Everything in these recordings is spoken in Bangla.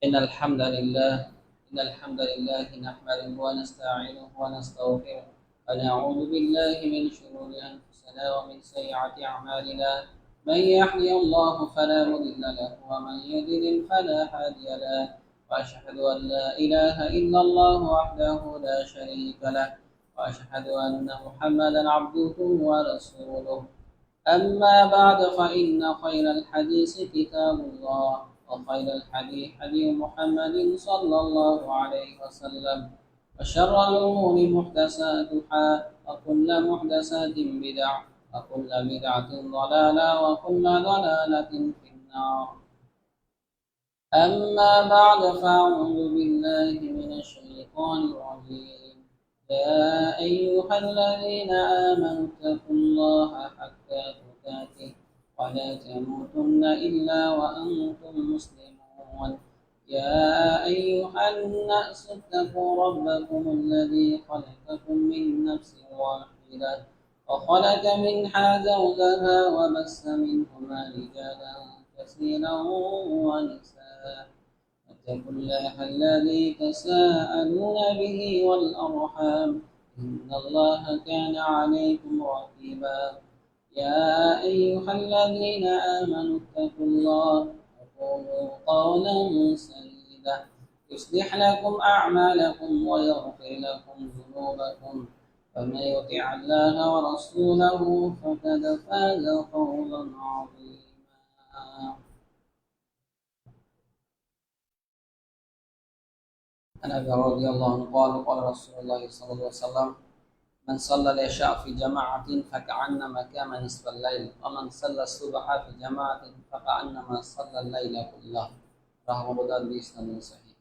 إن الحمد لله نحمده ونستعينه ونستغفره ونعوذ بالله من شرور أنفسنا ومن سيئات أعمالنا. من يهده الله فلا مضل له ومن يضلل فلا هادي له. وأشهد أن لا إله إلا الله وحده لا شريك له وأشهد أن محمدا عبده ورسوله. أما بعد فإن خير الحديث كتاب الله وخير الحديث حديث محمد صلى الله عليه وسلم وشر الأمور محدثاتها وكل محدثات بدعة وكل بدعة ضلالة وكل ضلالة في النار. أما بعد فأعوذ بالله من الشيطان الرجيم. يا أيها الذين آمنوا اتقوا الله حق تقاته ولا تموتن إلا وأنتم مسلمون. يا أيها الناس اتقوا ربكم الذي خلقكم من نفس واحدة وخلق منها زوجها وبث منهما رجالا كثيرا ونساء. واتقوا الله الذي تساءلون به والأرحام إن الله كان عليكم رقيبا. يا أيها الذين آمنوا اتقوا الله وقولوا قولا سديدا يصلح لكم أعمالكم ويغفر لكم ذنوبكم ومن يطع الله ورسوله فقد فاز فوزا عظيما. عن أبي رضي الله عنه قال رسول الله صلى الله عليه وسلم: من صلى العشاء في جماعة فكأنما قام نصف الليل ومن صلى الصبح في جماعة فكأنما صلى الليل كله. رواه أبو داود بإسناد صحيح.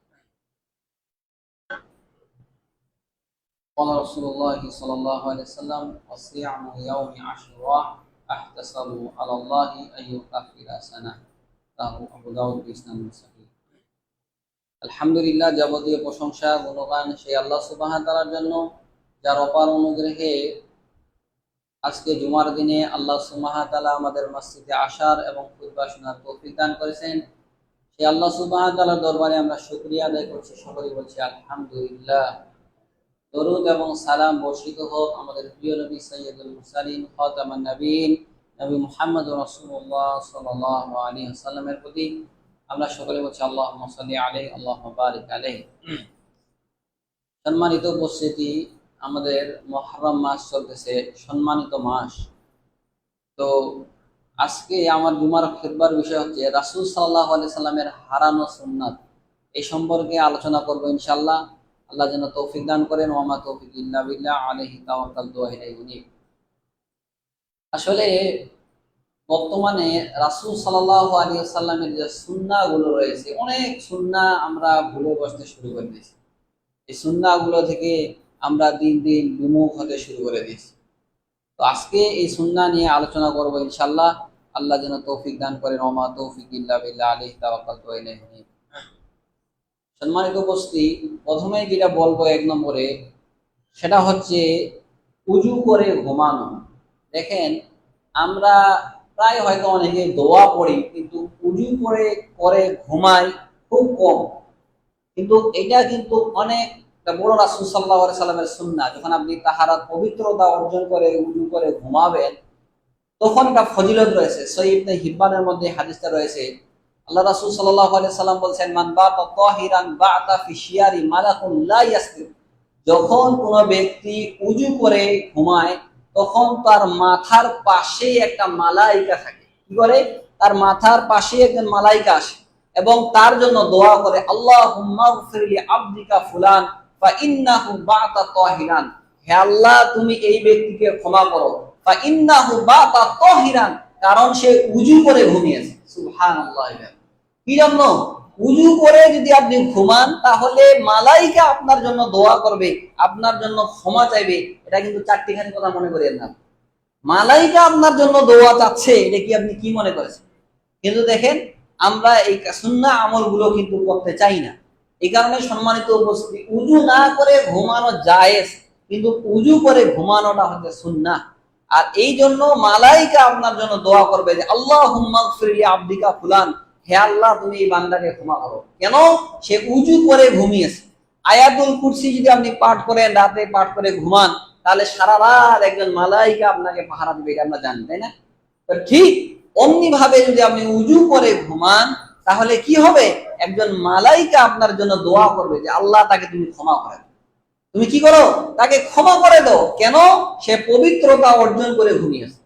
قال رسول الله صلى الله عليه وسلم: وصيام يوم عاشوراء أحتسب على الله أن يكفر سنة. رواه أبو داود بإسناد صحيح. আলহামদুলিল্লাহ, যাবতীয় প্রশংসা গুণগান সেই আল্লাহ সুবহানাহু ওয়া তাআলার জন্য, যার অপার অনুগ্রহে আজকে জুমার দিনে আল্লাহ সুবহানাহু ওয়া তাআলা আমাদের মসজিদে আসার এবং খুতবা শোনার তৌফিক দান করেছেন। সেই আল্লাহ সুবহানাহু ওয়া তাআলার দরবারে আমরা শুকরিয়া আদায় করছি, সকলেই বলছি আলহামদুলিল্লাহ। দরুদ এবং সালাম বর্ষিত হোক আমাদের প্রিয় নবী সাইয়্যিদুল মুরসালিন খাতামুন নবীন নবী মুহাম্মদুর রাসূলুল্লাহ সাল্লাল্লাহু আলাইহি ওয়াসাল্লামের প্রতি। আমরা সকলে বলছি আল্লাহুম্মা সাল্লি আলাইহি আল্লাহুম্মা বারিক আলাইহি। সম্মানিত উপস্থিতি, আমাদের মুহররম মাস চলতেছে, সম্মানিত মাস। তো আজকে আমার জুমার খুতবার বিষয় হচ্ছে রাসূল সাল্লাল্লাহু আলাইহি সাল্লামের হারানো সুন্নাত। এই সম্পর্কে আলোচনা করব ইনশাআল্লাহ। আল্লাহ যেন তৌফিক দান করেন। ওয়া মা তৌফিক ইল্লা বিল্লাহ, আলাইহি তাওয়াক্কালতু ওয়া ইলাইহি উনীব। আসলে বর্তমানে রাসূল সাল্লাল্লাহু আলাইহি ওয়াসাল্লামের যে সুন্নাহগুলো রয়েছে, অনেক সুন্নাহ আমরা ভুলে বসতে শুরু করে দিয়েছি। এই সুন্নাহগুলো থেকে আমরা দিন দিন বিমুখ হতে শুরু করে দিয়েছি। তো আজকে এই সুন্নাহ নিয়ে আলোচনা করব ইনশাআল্লাহ। আল্লাহ যেন তৌফিক দান করেন। ওয়া মা তৌফিক ইল্লা বিল্লাহ, আলাইহি তাওয়াক্কালতু ওয়া ইলাইহি উনীব। সম্মানিত উপস্থিতি, প্রথমে যেটা বলবো এক নম্বরে, সেটা হচ্ছে উজু করে ঘুমানো। দেখেন, আমরা প্রায় হয়তো অনেকে দোয়া পড়ি, কিন্তু উজু করে ঘুমাই খুব কম। কিন্তু এটা কিন্তু অনেক বড় রাসূল সাল্লাল্লাহু আলাইহি সাল্লামের সুন্নাহ। যখন আপনি তাহারাত পবিত্রতা অর্জন করে উজু করে ঘুমাবেন, তখন একটা ফজিলত রয়েছে। সহিহ ইবনে হিব্বানের মধ্যে হাদিসটা রয়েছে। আল্লাহ রাসূল সাল্লাল্লাহু আলাইহি সাল্লাম বলেছেন, মান বাতা তাহিরান বাতা ফি শিয়ারি মালাকুন লা ইয়াসতির। যখন কোনো ব্যক্তি উজু করে ঘুমায়, তখন তার মাথার পাশে একটা মালাইকা থাকে। কি করে? তার মাথার পাশে একজন মালাইকা আসে এবং তার জন্য দোয়া করে, আল্লাহুম্মা গফিরলি আবদিকা ফুলান ফা ইন্নাহু বাতা তাহিরান। হে আল্লাহ, তুমি এই ব্যক্তিকে ক্ষমা করো। ফা ইন্নাহু বাতা তাহিরান, কারণ সে উজু করে ঘুমিয়েছে। সুবহানাল্লাহ। কি জন্য? উজু করে যদি আপনি ঘুমান, তাহলে মালাইকা আপনার জন্য দোয়া করবে, আপনার জন্য ক্ষমা চাইবে। এটা কিন্তু চারটিখানি কথা মনে করিয়েন না। মালাইকা আপনার জন্য দোয়া চাচ্ছে, এটা কি আপনি কি মনে করেছেন? কিন্তু দেখেন, আমরা এই সুন্নাহ আমলগুলো কিন্তু করতে চাই না। এই কারণে সম্মানিত উপস্থিতি, উজু না করে ঘুমানো জায়েজ, কিন্তু উজু করে ঘুমানোটা হচ্ছে সুন্নাহ। আর এই জন্য মালাইকা আপনার জন্য দোয়া করবে যে আল্লাহুম্মা গফিরলি আবদিকা ফুলান, হে আল্লাহ তুমি এই বান্দাকে ক্ষমা করো। কেন? সে উজু করে ঘুমিয়েছে। আয়াতুল কুরসি যদি আপনি পাঠ করেন, রাতে পাঠ করে ঘুমান, তাহলে সারা রাত একজন মালাইকা আপনাকে পাহারা দিবে, এটা আমরা জানি, তাই না? তো ঠিক অমনি ভাবে যদি আপনি উজু করে ঘুমান, তাহলে কি হবে? একজন মালাইকা আপনার জন্য দোয়া করবে যে আল্লাহ তাকে তুমি ক্ষমা করে দাও। তুমি কি করো? তাকে ক্ষমা করে দাও। কেন? সে পবিত্রতা অর্জন করে ঘুমিয়েছে।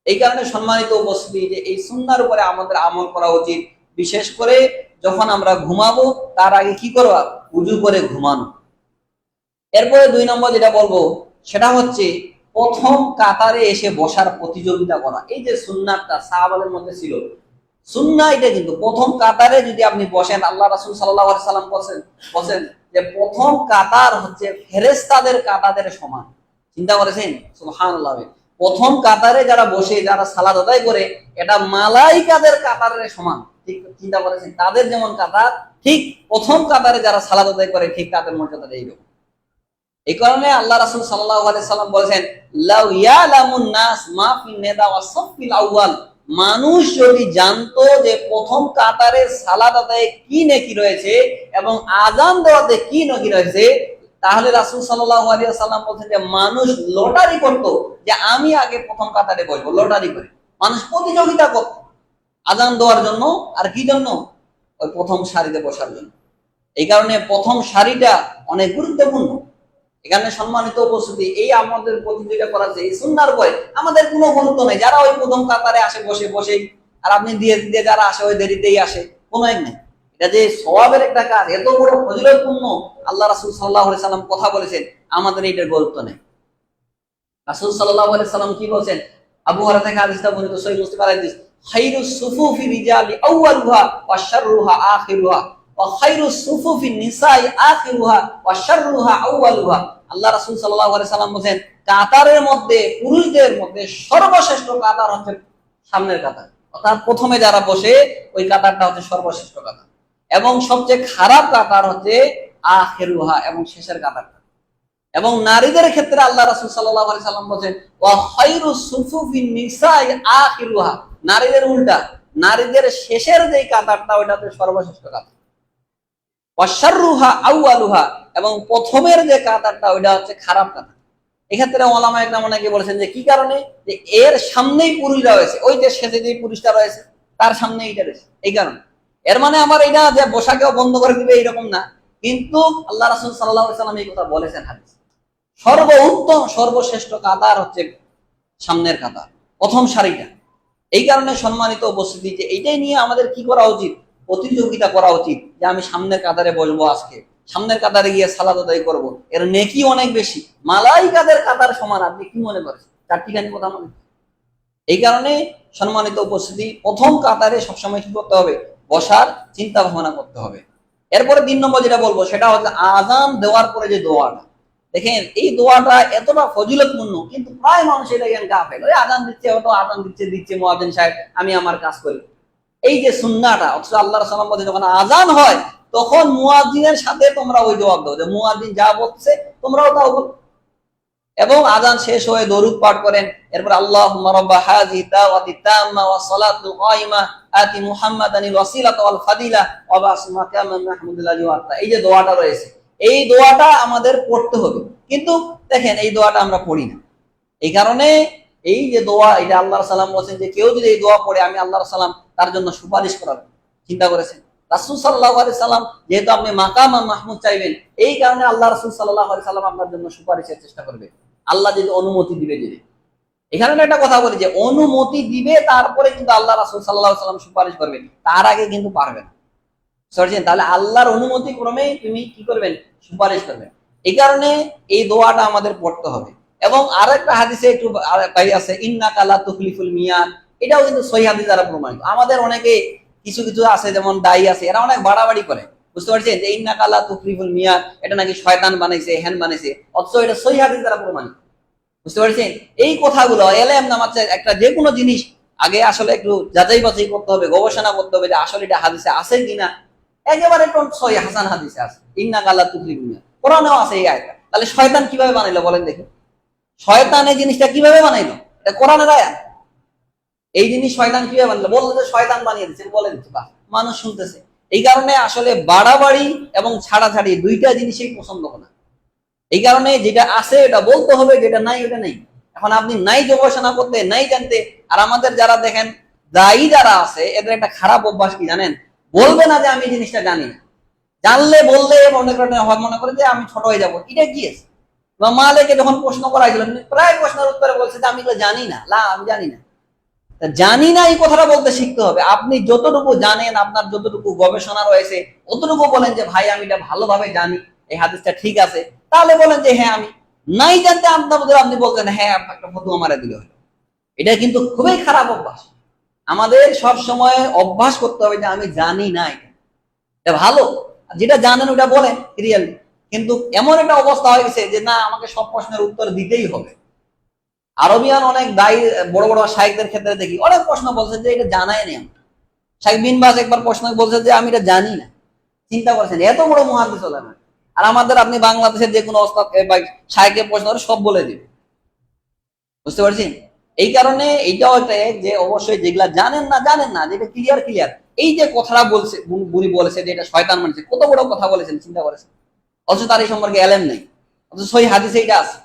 এই কারণে সম্মানিত উপস্থিতি, যে এই সুন্নাহর উপরে আমাদের আমল করা উচিত। বিশেষ করে যখন আমরা ঘুমাবো তার আগে কি করবা? উজু করে ঘুমানো। এরপরে 2 নম্বর যেটা বলবো সেটা হচ্ছে প্রথম কাতারে এসে বসার প্রতিযোগিতা করা। এই যে সুন্নাহটা সাহাবাদের মধ্যে ছিল, সুন্নাহ এটা, কিন্তু প্রথম কাতারে যদি আপনি বসেন, আল্লাহ রাসূল সাল্লাল্লাহু আলাইহি সাল্লাম বলেন যে প্রথম কাতার হচ্ছে ফেরেশতাদের কাতারের সমান। চিন্তা করেছেন? সুবহানাল্লাহ। প্রথম কাতারে যারা বসে, যারা সালাত আদায় করে, এটা মালাইকাদের কাতারের সমান। ঠিক চিন্তা করেছেন? তাদের যেমন কাতার, ঠিক প্রথম কাতারে যারা সালাত আদায় করে, ঠিক তাদের মর্যাদা এইরকম। এই কারণে আল্লাহ রাসূল সাল্লাল্লাহু আলাইহি সাল্লাম বলেছেন, লাউ ইয়ালামুন নাস মা ফিন নিদা ওয়া সাফিল আউয়াল, মানুষ যদি জানতো যে প্রথম কাতারে সালাত আদায়ে কি নেকি রয়েছে এবং আযান দেওয়াতে কি নেকি রয়েছে, তাহলে রাসূল সাল্লাল্লাহু আলাইহি ওয়াসাল্লাম বলেন যে মানুষ লটারি করত যে আমি আগে প্রথম কাতারে বসবো। লটারি করে মানুষ প্রতিযোগিতা করত আযান দেওয়ার জন্য, আর কি জন্য? ওই প্রথম সারিতে বসার জন্য। এই কারণে প্রথম সারিটা অনেক গুরুত্বপূর্ণ। এখানে সম্মানিত উপস্থিতি, এই আমাদের প্রতিযোগিতা করা যে এই সুন্নাহর বই, আমাদের কোনো গুরুত্ব নেই। যারা ওই প্রথম কাতারে আসে বসে বসেই, আর আপনি দিয়ে দিয়ে যারা আসে ওই দেরিতেই আসে, কোনো এক নেই। এটা যে সওয়াবের একটা কাজ, এত বড় ফজিলতপূর্ণ, আল্লাহ রাসূল সাল্লাল্লাহু আলাইহি সাল্লাম কথা বলেছেন, আমাদের এইটার গুরুত্ব নেই। রাসূল সাল্লাল্লাহু আলাইহি সাল্লাম কি বলেছেন? আবু হুরায়রা থেকে হাদিসটা বর্ণিত, সহিহ মুসলিমের হাদিস, খায়রুস সুফুফি রিজালি আউয়ালুহা ওয়া শাররুহা আখিরুহা ওয়া খায়রুস সুফুফি নিসাই আখিরুহা ওয়া শাররুহা আউয়ালুহা। আল্লাহ রাসূল সাল্লাল্লাহু আলাইহি সাল্লাম বলেন, কাতারের মধ্যে, পুরুষদের মধ্যে সর্বশ্রেষ্ঠ কাতার হচ্ছে সামনের কাতার, অর্থাৎ প্রথমে যারা বসে ওই কাতারটা হচ্ছে সর্বশ্রেষ্ঠ কাতার, এবং সবচেয়ে খারাপ কাতার হচ্ছে আখিরুহা, এবং শেষের কাতারটা। এবং নারীদের ক্ষেত্রে আল্লাহ রাসূল সাল্লাল্লাহু আলাইহি সাল্লাম বলেন, ওয়া খায়রুস সুফুফিন নিসাই আখিরুহা, নারীদের উল্টা, নারীদের শেষের যে কাতারটা ওইটা হচ্ছে সর্বশ্রেষ্ঠ কাতার। ওয়া শাররুহা আউয়ালুহা, এবং প্রথমের যে কাতারটা ওইটা হচ্ছে খারাপ কাতার। এক্ষেত্রে ওলামায়ে কেরাম অনেকে বলেছেন যে কি কারণে? যে এর সামনেই পুরুষরা রয়েছে, ওই যে শেষে যে পুরুষটা রয়েছে তার সামনে এইটা রয়েছে, এই কারণে। এর মানে আমার এটা যে বসাকেও বন্ধ করে দিবে এইরকম না, কিন্তু আল্লাহ রাসূল সাল্লাল্লাহু আলাইহি সাল্লাম এই কথা বলেছেন হাদিস। সর্বোত্তম সর্বশ্রেষ্ঠ কাতার হচ্ছে সামনের কাতার, প্রথম সারিটা। এই কারণে সম্মানিত উপস্থিতি, যে এইটাই নিয়ে আমাদের কি করা উচিত? প্রতিযোগিতা করা উচিত, যে আমি সামনের কাতারে বসবো, আজকে সামনের কাতারে গিয়ে সালাত আদায় করবো, এর নেকি অনেক বেশি, মালাইকাদের কাতার সমান। আপনি কি মনে করেন? চারটিখানি কথা মনে। এই কারণে সম্মানিত উপস্থিতি, প্রথম কাতারে সবসময় কি করতে হবে? বসার চিন্তা ভাবনা করতে হবে। এরপরে 3 নম্বর যেটা বলবো সেটা হচ্ছে আযান দেওয়ার পরে যে দোয়াটা। দেখেন এই দোয়াটা এতটা ফজিলতপূর্ণ, কিন্তু প্রায় মানুষ এটা জ্ঞান গাফেল। ওই আযান দিচ্ছে, ওটা আযান দিচ্ছে মুয়াজ্জিন সাহেব, আমি আমার কাজ করি। এই যে সুন্নাহটা, অথচ আল্লাহ রাসূল সাল্লাল্লাহু আলাইহি ওয়াসাল্লাম যখন আযান হয় তখন মুয়াজ্জিনের সাথে তোমরা ওই জবাব দাও, যে মুয়াজ্জিন যা বলছে তোমরাও তাও বলো। এবং আযান শেষ হয়ে দরুদ পাঠ করেন। এরপর আল্লাহুম্মা রাব্বা হাযিহি দাওয়াতি তাম্মা ওয়াস সালাতুল কায়িমা আতি মুহাম্মাদানিল ওয়াসিলাতা ওয়াল ফাদিলা ওয়া বা'স মাকামান মাহমুদুল্লাহি ওয়া আতা। এই যে দোয়াটা রয়েছে, এই দোয়াটা আমাদের পড়তে হবে, কিন্তু দেখেন এই দোয়াটা আমরা পড়ি না। এই কারণে এই যে দোয়া, এটা আল্লাহর সাল্লাম বলেছেন যে কেউ যদি এই দোয়া পড়ে, আমি আল্লাহর সাল্লাম তার জন্য সুপারিশ করাবো। চিন্তা করেছেন? রাসূল সাল্লাল্লাহু আলাইহি সাল্লাম, যেহেতু আপনি মাকাম মাহমুদ চাইবেন, এই কারণে আল্লাহ রাসূল সাল্লাল্লাহু আলাইহি সাল্লাম আপনার জন্য সুপারিশের চেষ্টা করবে, আল্লাহ যদি অনুমতি দিবে। যদি এখানে একটা কথা বলি, যে অনুমতি দিবে তারপরে কিন্তু আল্লাহ রাসূল সাল্লাল্লাহু আলাইহি সাল্লাম সুপারিশ করবেন, তার আগে কিন্তু পারবে না। বুঝছেন? তাহলে আল্লাহর অনুমতি ক্রমে তুমি কি করবেন? সুপারিশ করবেন। এই কারণে এই দোয়াটা আমাদের পড়তে হবে। এবং আরেকটা হাদিসে একটু পাই আছে, ইন্নাকা লা তুখলিফুল মিয়াদ, এটাও কিন্তু সহিহ হাদিস দ্বারা প্রমাণিত। আমাদের অনেকে কিছু কিছু আছে, যেমন দায়ী আছে, এরা অনেক বাড়াবাড়ি করে। বুঝতে পারছেন? যে ইন্নাকা লা তুখলিফুল মিয়াদ, এটা নাকি শয়তান বানাইছে, হ্যান বানাইছে, অথচ এটা সহিহ হাদিস দ্বারা প্রমাণিত। বুঝতে পারছেন? এই কথাগুলো এলএম নামাচ্ছে একটা যে কোনো জিনিস আগে আসলে একটু যাচাই বাছাই করতে হবে, গবেষণা করতে হবে যে আসলে এটা হাদিসে আছে কিনা। একেবারে সহিহ হাসান হাদিসে আছে, ইন্নাকা লা তুখলিফুল মিয়াদ, কোরআনেও আছে এই আয়াতটা। তাহলে শয়তান কিভাবে বানাইলো বলেন দেখি? শয়তান এই জিনিসটা কিভাবে বানাইলো? এটা কোরআনের আয়াত। এই জিনিস শয়তান কিভাবে বানালো, বললো যে শয়তান বানিয়ে দিচ্ছে, বলে দিচ্ছে, বা মানুষ শুনতেছে। এই কারণে আসলে বাড়াবাড়ি এবং ছাড়াছাড়ি দুইটা জিনিসই পছন্দ না। এই কারণে যেটা আছে এটা বলতে হবে, যেটা নাই ওটা নেই। এখন আপনি নাই গবেষণা করতে, নাই জানতে। আর আমাদের যারা দেখেন দায়ী যারা আছে, এদের একটা খারাপ অভ্যাস কি জানেন, বলবে না যে আমি জিনিসটা জানি না। জানলে বললে মনে করে যে আমি ছোট হয়ে যাবো। এটা কি আছে? মালিককে যখন প্রশ্ন করা হয়েছিল, প্রায় প্রশ্নের উত্তরে বলছে যে আমি এগুলো জানি না, আমি জানি না। জানি না এই কথাটা বলতে শিখতে হবে। আপনি যতটুকু জানেন, আপনার যতটুকু গবেষণা রয়েছে, অতটুকু বলেন যে ভাই আমি এটা ভালোভাবে জানি, এই হাদিসটা ঠিক আছে। তাহলে বলেন যে হ্যাঁ আমি নাই জানতে আপনি বলছেন হ্যাঁ একটা ফতোয়া মারা দিলে হলো। এটা কিন্তু খুবই খারাপ অভ্যাস। আমাদের সব সময় অভ্যাস করতে হবে যে আমি জানি না, এটা ভালো। যেটা জানেন ওটা বলেন রিয়েলি। কিন্তু এমন একটা অবস্থা হয়ে গেছে যে না, আমাকে সব প্রশ্নের উত্তর দিতেই হবে। আরবিয়ান অনেক দায়ী বড় বড় শাইখদের ক্ষেত্রে দেখি অনেক প্রশ্ন বলছেন যে এটা জানাই নেই। শাইখ বিন বাজ একবার প্রশ্ন বলছেন যে আমি এটা জানি না। চিন্তা করছেন, এত বড় মুহাদ্দিস ওলামা। আর আমাদের আপনি বাংলাদেশের যে কোনো ওস্তাদ শাইখের প্রশ্ন সব বলে দিবে। বুঝতে পারছেন? এই কারণে এইটাও একটা যে অবশ্যই যেগুলা জানেন না, যেটা ক্লিয়ার। এই যে কথাটা বলছে বুড়ি বলেছে যে এটা শয়তান মানছে, কত বড় কথা বলেছেন চিন্তা করেছেন। অথচ তার এই সম্পর্কে এলেম নেই, অথচ সহি হাদিসে এইটা আছে।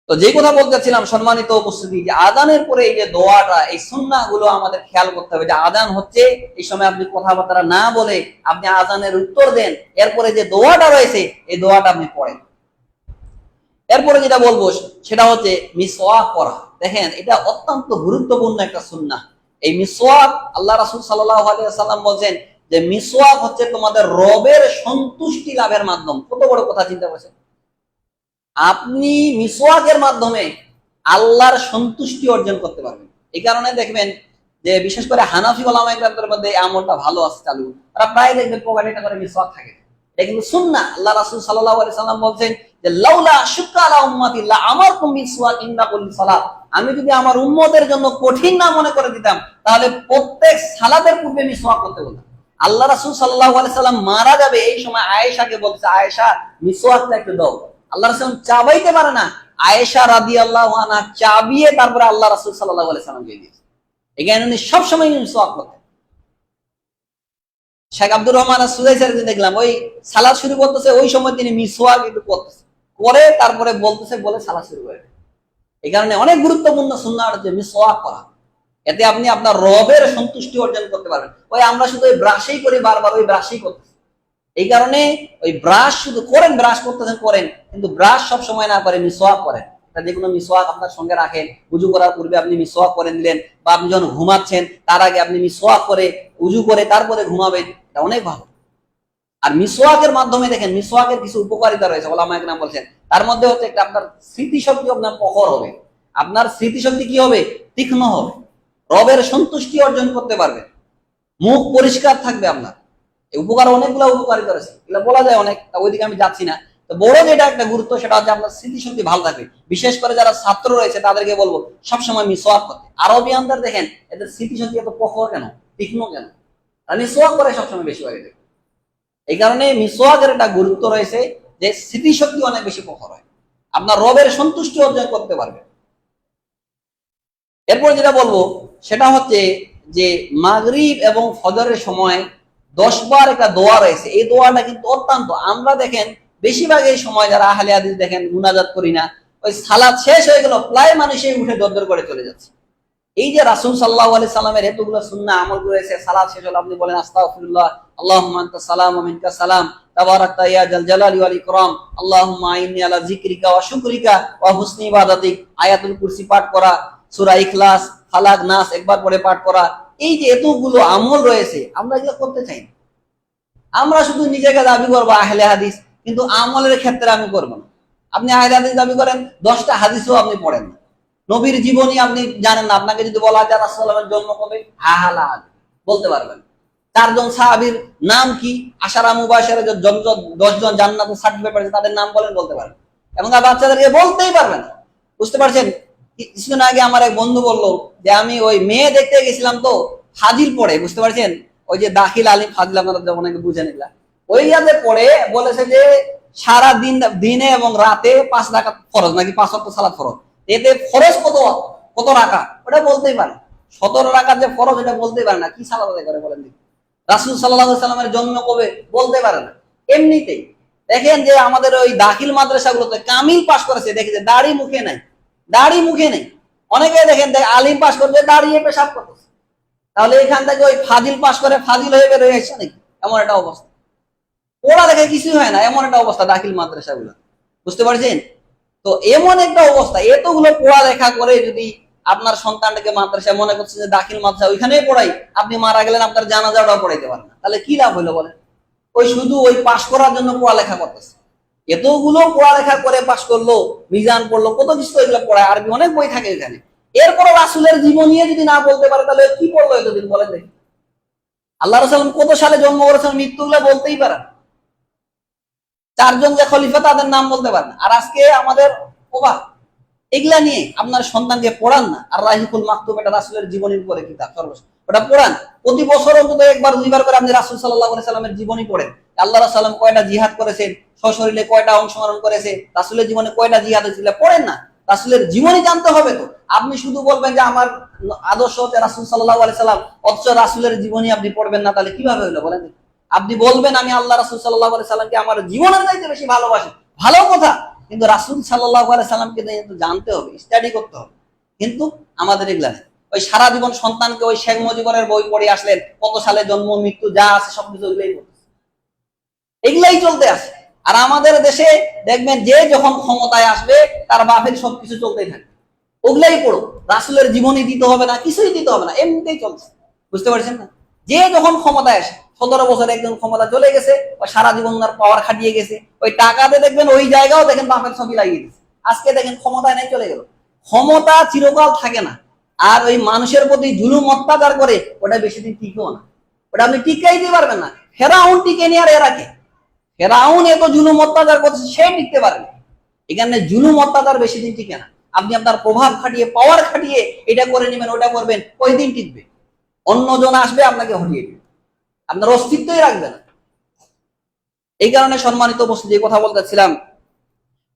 তো যে কথা বলতেছিলাম সম্মানিত উপস্থিতি, যে আজানের পরে এই যে দোয়াটা, এই সুন্নাহ গুলো আমাদের খেয়াল করতে হবে। যে আজান হচ্ছে, এই সময় আপনি কথাবার্তা না বলে আপনি আজানের উত্তর দেন। এরপরে যে দোয়াটা রয়েছে, এই দোয়াটা আপনি পড়েন। এরপরে যেটা বলবো সেটা হচ্ছে মিসওয়াক করা। দেখেন, এটা অত্যন্ত গুরুত্বপূর্ণ একটা সুন্নাহ। এই মিসওয়াক, আল্লাহ রাসূল সাল্লাল্লাহু আলাইহি ওয়াসাল্লাম বলেন যে মিসওয়াক হচ্ছে তোমাদের রবের সন্তুষ্টি লাভের মাধ্যম। কত বড় কথা চিন্তা করেছেন? আপনি মিসওয়াকের মাধ্যমে আল্লাহর সন্তুষ্টি অর্জন করতে পারবেন। এই কারণে দেখবেন যে বিশেষ করে হানাফি ওলামা ইকরামদের মধ্যে এই আমলটা ভালো আছে চালু। তারা প্রায় দেখবেন পকেটে করে মিসওয়াক থাকে। এটা কিন্তু সুন্নাহ। আল্লাহ রাসূল সাল্লাল্লাহু আলাইহি সাল্লাম বলেন যে লাউলা শুক্কা আলা উম্মতি লা আমারকুম বিসওয়াক ইনদা কুল্লি সালাত। আমি যদি আমার উম্মতের জন্য কঠিন না মনে করে দিতাম, তাহলে প্রত্যেক সালাতের পূর্বে মিসওয়াক করতে বলতাম। আল্লাহ রাসূল সাল্লাল্লাহু আলাইহি সাল্লাম মারা যাবে এই সময় আয়েশাকে বলছে, আয়েশা মিসওয়াকটা একটু দাও। আল্লাহ রাসূল চাবাইতে পারে না, আয়েশা রাদিয়াল্লাহু আনহা চাবিয়ে তারপরে আল্লাহ রাসূল সাল্লাল্লাহু আলাইহি সাল্লাম দিয়ে দিয়েছে। এখানে উনি সবসময় মিসওয়াক করতেন। শেখ আব্দুর রহমান সুদাইসের দেখলাম ওই সালাত শুরু করতেছে, ওই সময় তিনি মিসওয়াক একটু করতেছে, করে তারপরে বলতেছে, বলে সালাত শুরু করে। এই কারণে অনেক গুরুত্বপূর্ণ সুন্নাহ হচ্ছে মিসওয়াক করা। এতে আপনি আপনার রবের সন্তুষ্টি অর্জন করতে পারবেন। ওই আমরা শুধু ওই ব্রাশই করি, বারবার ওই ব্রাশই করতেছি। এই কারণে ওই ব্রাশ শুধু করেন, ব্রাশ করতেছেন করেন, কিন্তু ব্রাশ সব সময় না করে মিসওয়াক করেন। যে কোনো মিসওয়াক আপনার সঙ্গে রাখেন। উজু করার পূর্বে আপনি মিসওয়াক করে দিলেন, বা আপনি যখন ঘুমাচ্ছেন তার আগে আপনি মিসওয়াক করে উজু করে তারপরে ঘুমাবেন। এটা অনেক ভালো। আর মিসওয়াকের মাধ্যমে দেখেন মিসওয়াকের কিছু উপকারিতা রয়েছে, ওলামা একরাম বলছেন। তার মধ্যে হচ্ছে একটা আপনার স্মৃতিশক্তি আপনার প্রখর হবে। আপনার স্মৃতিশক্তি কি হবে? তীক্ষ্ণ হবে। রবের সন্তুষ্টি অর্জন করতে পারবে। মুখ পরিষ্কার থাকবে আপনার। এই উপকার অনেকগুলো উপকারিতা রয়েছে, এগুলো বলা যায় অনেক, ওইদিকে আমি যাচ্ছি না। তো বড় যেটা একটা গুরুত্ব সেটা হচ্ছে আপনার স্মৃতিশক্তি ভালো থাকবে। বিশেষ করে যারা ছাত্র রয়েছে তাদেরকে বলবো সবসময় মিসওয়াক করতে। আরবিয়ানদের দেখেন এদের স্মৃতিশক্তি এত প্রখর কেন, তীক্ষ্ণ কেন? আর মিসওয়াক করে সবসময় বেশি হয়। এই কারণে মিসওয়াকের একটা গুরুত্ব রয়েছে যে স্মৃতিশক্তি অনেক বেশি প্রখর হয়, আপনার রবের সন্তুষ্টি অর্জন করতে পারবে। এরপর যেটা বলবো সেটা হচ্ছে যে মাগরিব এবং ফজরের সময় 10 বার একটা দোয়া রয়েছে। এই দোয়াটা কিন্তু অত্যন্ত, আমরা দেখেন বেশিরভাগ এই সময় যারা আহলে হাদিস দেখেন মুনাজাত করি না, ওই সালাত শেষ হয়ে গেল প্রায় মানুষই উঠে দরদর করে চলে যাচ্ছে। এই যে রাসূল সাল্লাল্লাহু আলাইহি সাল্লামের এতগুলো সুন্নাহ আমল রয়েছে, সালাত শেষ হলো আপনি বলেন আস্তাগফিরুল্লাহ, আল্লাহুম্মা আনতাস সালাম ওয়া মিনকাস সালাম, তাবারাকতা ইয়া জাল জালালি ওয়াল ইকরাম, আল্লাহুম্মা আইন্নি আলা যিকরিকা ওয়া শুকরিকা ওয়া হুসনি ইবাদাতিক, আয়াতুল কুরসি পাঠ করা, সূরা ইখলাস, ফালাক, নাস একবার পরে পাঠ করা। এই যে এতগুলো আমল রয়েছে, আমরা এগুলো করতে চাই না। আমরা শুধু নিজেকে দাবি করবো আহলে হাদিস, কিন্তু আমলের ক্ষেত্রে আমি করবো না। আপনি আহলে হাদিস দাবি করেন, 10টা হাদিসও আপনি পড়েন না, নবীর জীবনী আপনি জানেন না। আপনাকে যদি বলা যায় রাসূলুল্লাহর জন্ম কবে, হাহালা বলতে পারবেন। 4 জন সাহাবীর নাম কি, আশারা মুবাশশারা 10 জন জান্নাতের সার্টিফিকেট পেয়েছে, তাদের নাম বলেন, বলতে পারবেন। এবং বাচ্চাদেরকে বলতেই পারবেন। বুঝতে পারছেন? কিছুদিন আগে আমার এক বন্ধু বললো যে আমি ওই মেয়ে দেখতে গেছিলাম, তো ফাজিল পড়ে, বুঝতে পারছেন, ওই যে দাখিল আলিম ফাজিল, আপনারা যখন বুঝেন এগুলা, ওই ইয়াতে পড়ে বলেছে যে সারা দিন দিনে এবং রাতে 5 রাকাত ফরজ, নাকি 5 ওয়াক্ত সালাত ফরজ। এতে ফরজ কত কত রাকাত, ওটা বলতেই পারে। 17 রাকাত যে ফরজ এটা বলতেই পারে না, কি সালাত আদায় করে বলেন দেখি? রাসূল সাল্লাল্লাহু আলাইহি সাল্লামের জন্ম কবে বলতে পারে না। এমনিতেই দেখেন যে আমাদের ওই দাখিল মাদ্রাসাগুলোতে কামিল পাস করেছে, দেখি যে দাড়ি মুখে নাই, দাড়ি মুখে নেই। অনেকে দেখেন আলিম পাস করছে দাঁড়িয়ে পেশাব করতেছে। তাহলে এখান থেকে ওই ফাজিল পাস করে ফাজিল হয়ে বের হয়ে আসছে নাকি? এমন একটা অবস্থা। ওরা দেখে কিছুই হয় না, এমন একটা অবস্থা দাখিল মাদ্রাসাগুলো। বুঝতে পারছেন? তো এমন একটা অবস্থা, এতগুলো পড়ালেখা করে যদি আপনার সন্তানটাকে মাদ্রাসায় মনে করছে যে দাখিল মাদ্রাসা ওইখানেই পড়াই, আপনি মারা গেলেন আপনার জানাজাটাও পড়াইতে পারেন না, তাহলে কি লাভ হইলো বলেন? ওই শুধু ওই পাশ করার জন্য পড়ালেখা করতেছে। এতগুলো পড়ালেখা করে পাশ করলো, মিজান পড়লো, কত কিছু এগুলো পড়ায়, আরবি অনেক বই থাকে এখানে। এরপরও রাসূলের জীবনী যদি না বলতে পারে তাহলে কি পড়লো এতদিন বলেন দেখি? আল্লাহ রাসূল কত সালে জন্ম করেছেন মৃত্যুগুলো বলতেই পারেন। 4 জন যে খলিফা তাদের নাম বলতে পারেন। আর আজকে আমাদের অবাক, এগুলা নিয়ে আপনার সন্তানকে পড়ান না। আর রাহিকুল মাকতুব এটা রাসূলের জীবনীর উপরে কিতাব, সর্বশেষ ওটা পড়ান। প্রতি বছর অন্তত একবার দুইবার করে আপনি রাসূল সাল্লাল্লাহু আলাইহি সাল্লামের জীবনী পড়েন। আল্লাহ রাসূল সাল্লাম কয়টা জিহাদ করেছেন, সশরীরে কয়টা অংশগ্রহণ করেছে, রাসূলের জীবনে কয়টা জিহাদ হয়েছিল পড়েন না। রাসূলের জীবনী জানতে হবে তো। আপনি শুধু বলবেন যে আমার আদর্শ হচ্ছে রাসূল সাল্লাল্লাহু আলাইহি সাল্লাম, অথচ রাসূলের জীবনী আপনি পড়বেন না, তাহলে কিভাবে হলো বলেন? আপনি বলবেন আমি আল্লাহ রাসূল সাল্লাল্লাহু আলাইহি সাল্লামকে আমার জীবনের চাইতে বেশি ভালোবাসি, ভালো কথা, কিন্তু রাসূল সাল্লাল্লাহু আলাইহি সাল্লামকে কিন্তু জানতে হবে, স্টাডি করতে হবে। কিন্তু আমাদের এগুলা নেই। ওই সারা জীবন সন্তানকে ওই শেখ মুজিবুরের বই পড়ে আসলেন, কত সালে জন্ম মৃত্যু যা আছে সবকিছু এগুলাই চলতে আছে। আর আমাদের দেশে দেখবেন যে যখন ক্ষমতায় আসবে তার বাপের সবকিছু চলতেই থাকে, ওগুলাই পড়ো, রাসূলের জীবনী দিতে হবে না, কিছুই দিতে হবে না, এমনিতেই চলছে। বুঝতে পারছেন না? যে যখন ক্ষমতায় আসে, 17 বছর একজন ক্ষমতা চলে গেছে, ওই সারা জীবন তার পাওয়ার খাটিয়ে গেছে, ওই টাকাতে দেখবেন ওই জায়গাও দেখেন বাপের ছবি লাগিয়ে দিচ্ছে। আজকে দেখেন ক্ষমতায় নাই, চলে গেল। ক্ষমতা চিরকাল থাকে না। আর ওই মানুষের প্রতি জুলুম অত্যাচার করে ওটা বেশি দিন টিকেও না, ওটা আপনি টিকাইতে পারবেন না। ফেরাউন টিকে নি, আর এরাকে ফেরাউন এত জুলুম অত্যাচার করছে, সে টিকতে পারে না। এখানে জুলুম অত্যাচার বেশি দিন টিকে না। আপনি আপনার প্রভাব খাটিয়ে পাওয়ার খাটিয়ে এটা করে নেবেন, ওটা করবেন, ওই দিন টিকবে। অন্যজন আসবে আপনাকে হটিয়ে দেবে, আপনার অস্তিত্বই রাখবে না। এই কারণে সম্মানিত উপস্থিতি, যে কথা বলতেছিলাম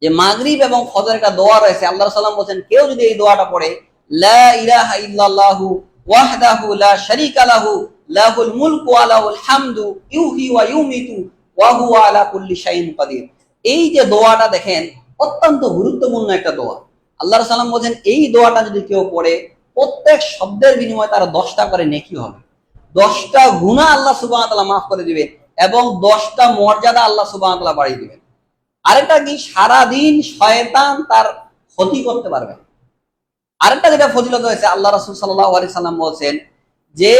যে মাগরিব এবং ফজর একটা দোয়া রয়েছে। আল্লাহ সাল্লাম বলেন কেউ যদি এই দোয়াটা পড়ে, লা ইলাহা ইল্লাল্লাহু ওয়াহদাহু লা শারীকা লাহু লাহুল মুলকু ওয়া লাহুল হামদু ইউহয়ী ওয়া ইউমীতু ওয়া হুয়া আলা কুল্লি শাইইন কাদির। এই যে দোয়াটা দেখেন অত্যন্ত গুরুত্বপূর্ণ একটা দোয়া। আল্লাহ সাল্লাম বলেন এই দোয়াটা যদি কেউ পড়ে, প্রত্যেক শব্দের বিনিময়ে তার 10টা করে নেকি হবে, 10টা গুনাহ আল্লাহ সুবহানাহু ওয়া তাআলা মাফ করে দিবেন এবং 10টা মর্যাদা আল্লাহ সুবহানাহু ওয়া তাআলা বাড়িয়ে দিবেন। আরেকটা কি, সারাদিন শয়তান তার ক্ষতি করতে পারবে। আরেকটা যেটা ফজিলত হয়েছে, আল্লাহ রাসূল সাল্লাল্লাহু আলাইহি সাল্লাম বলেছেন যে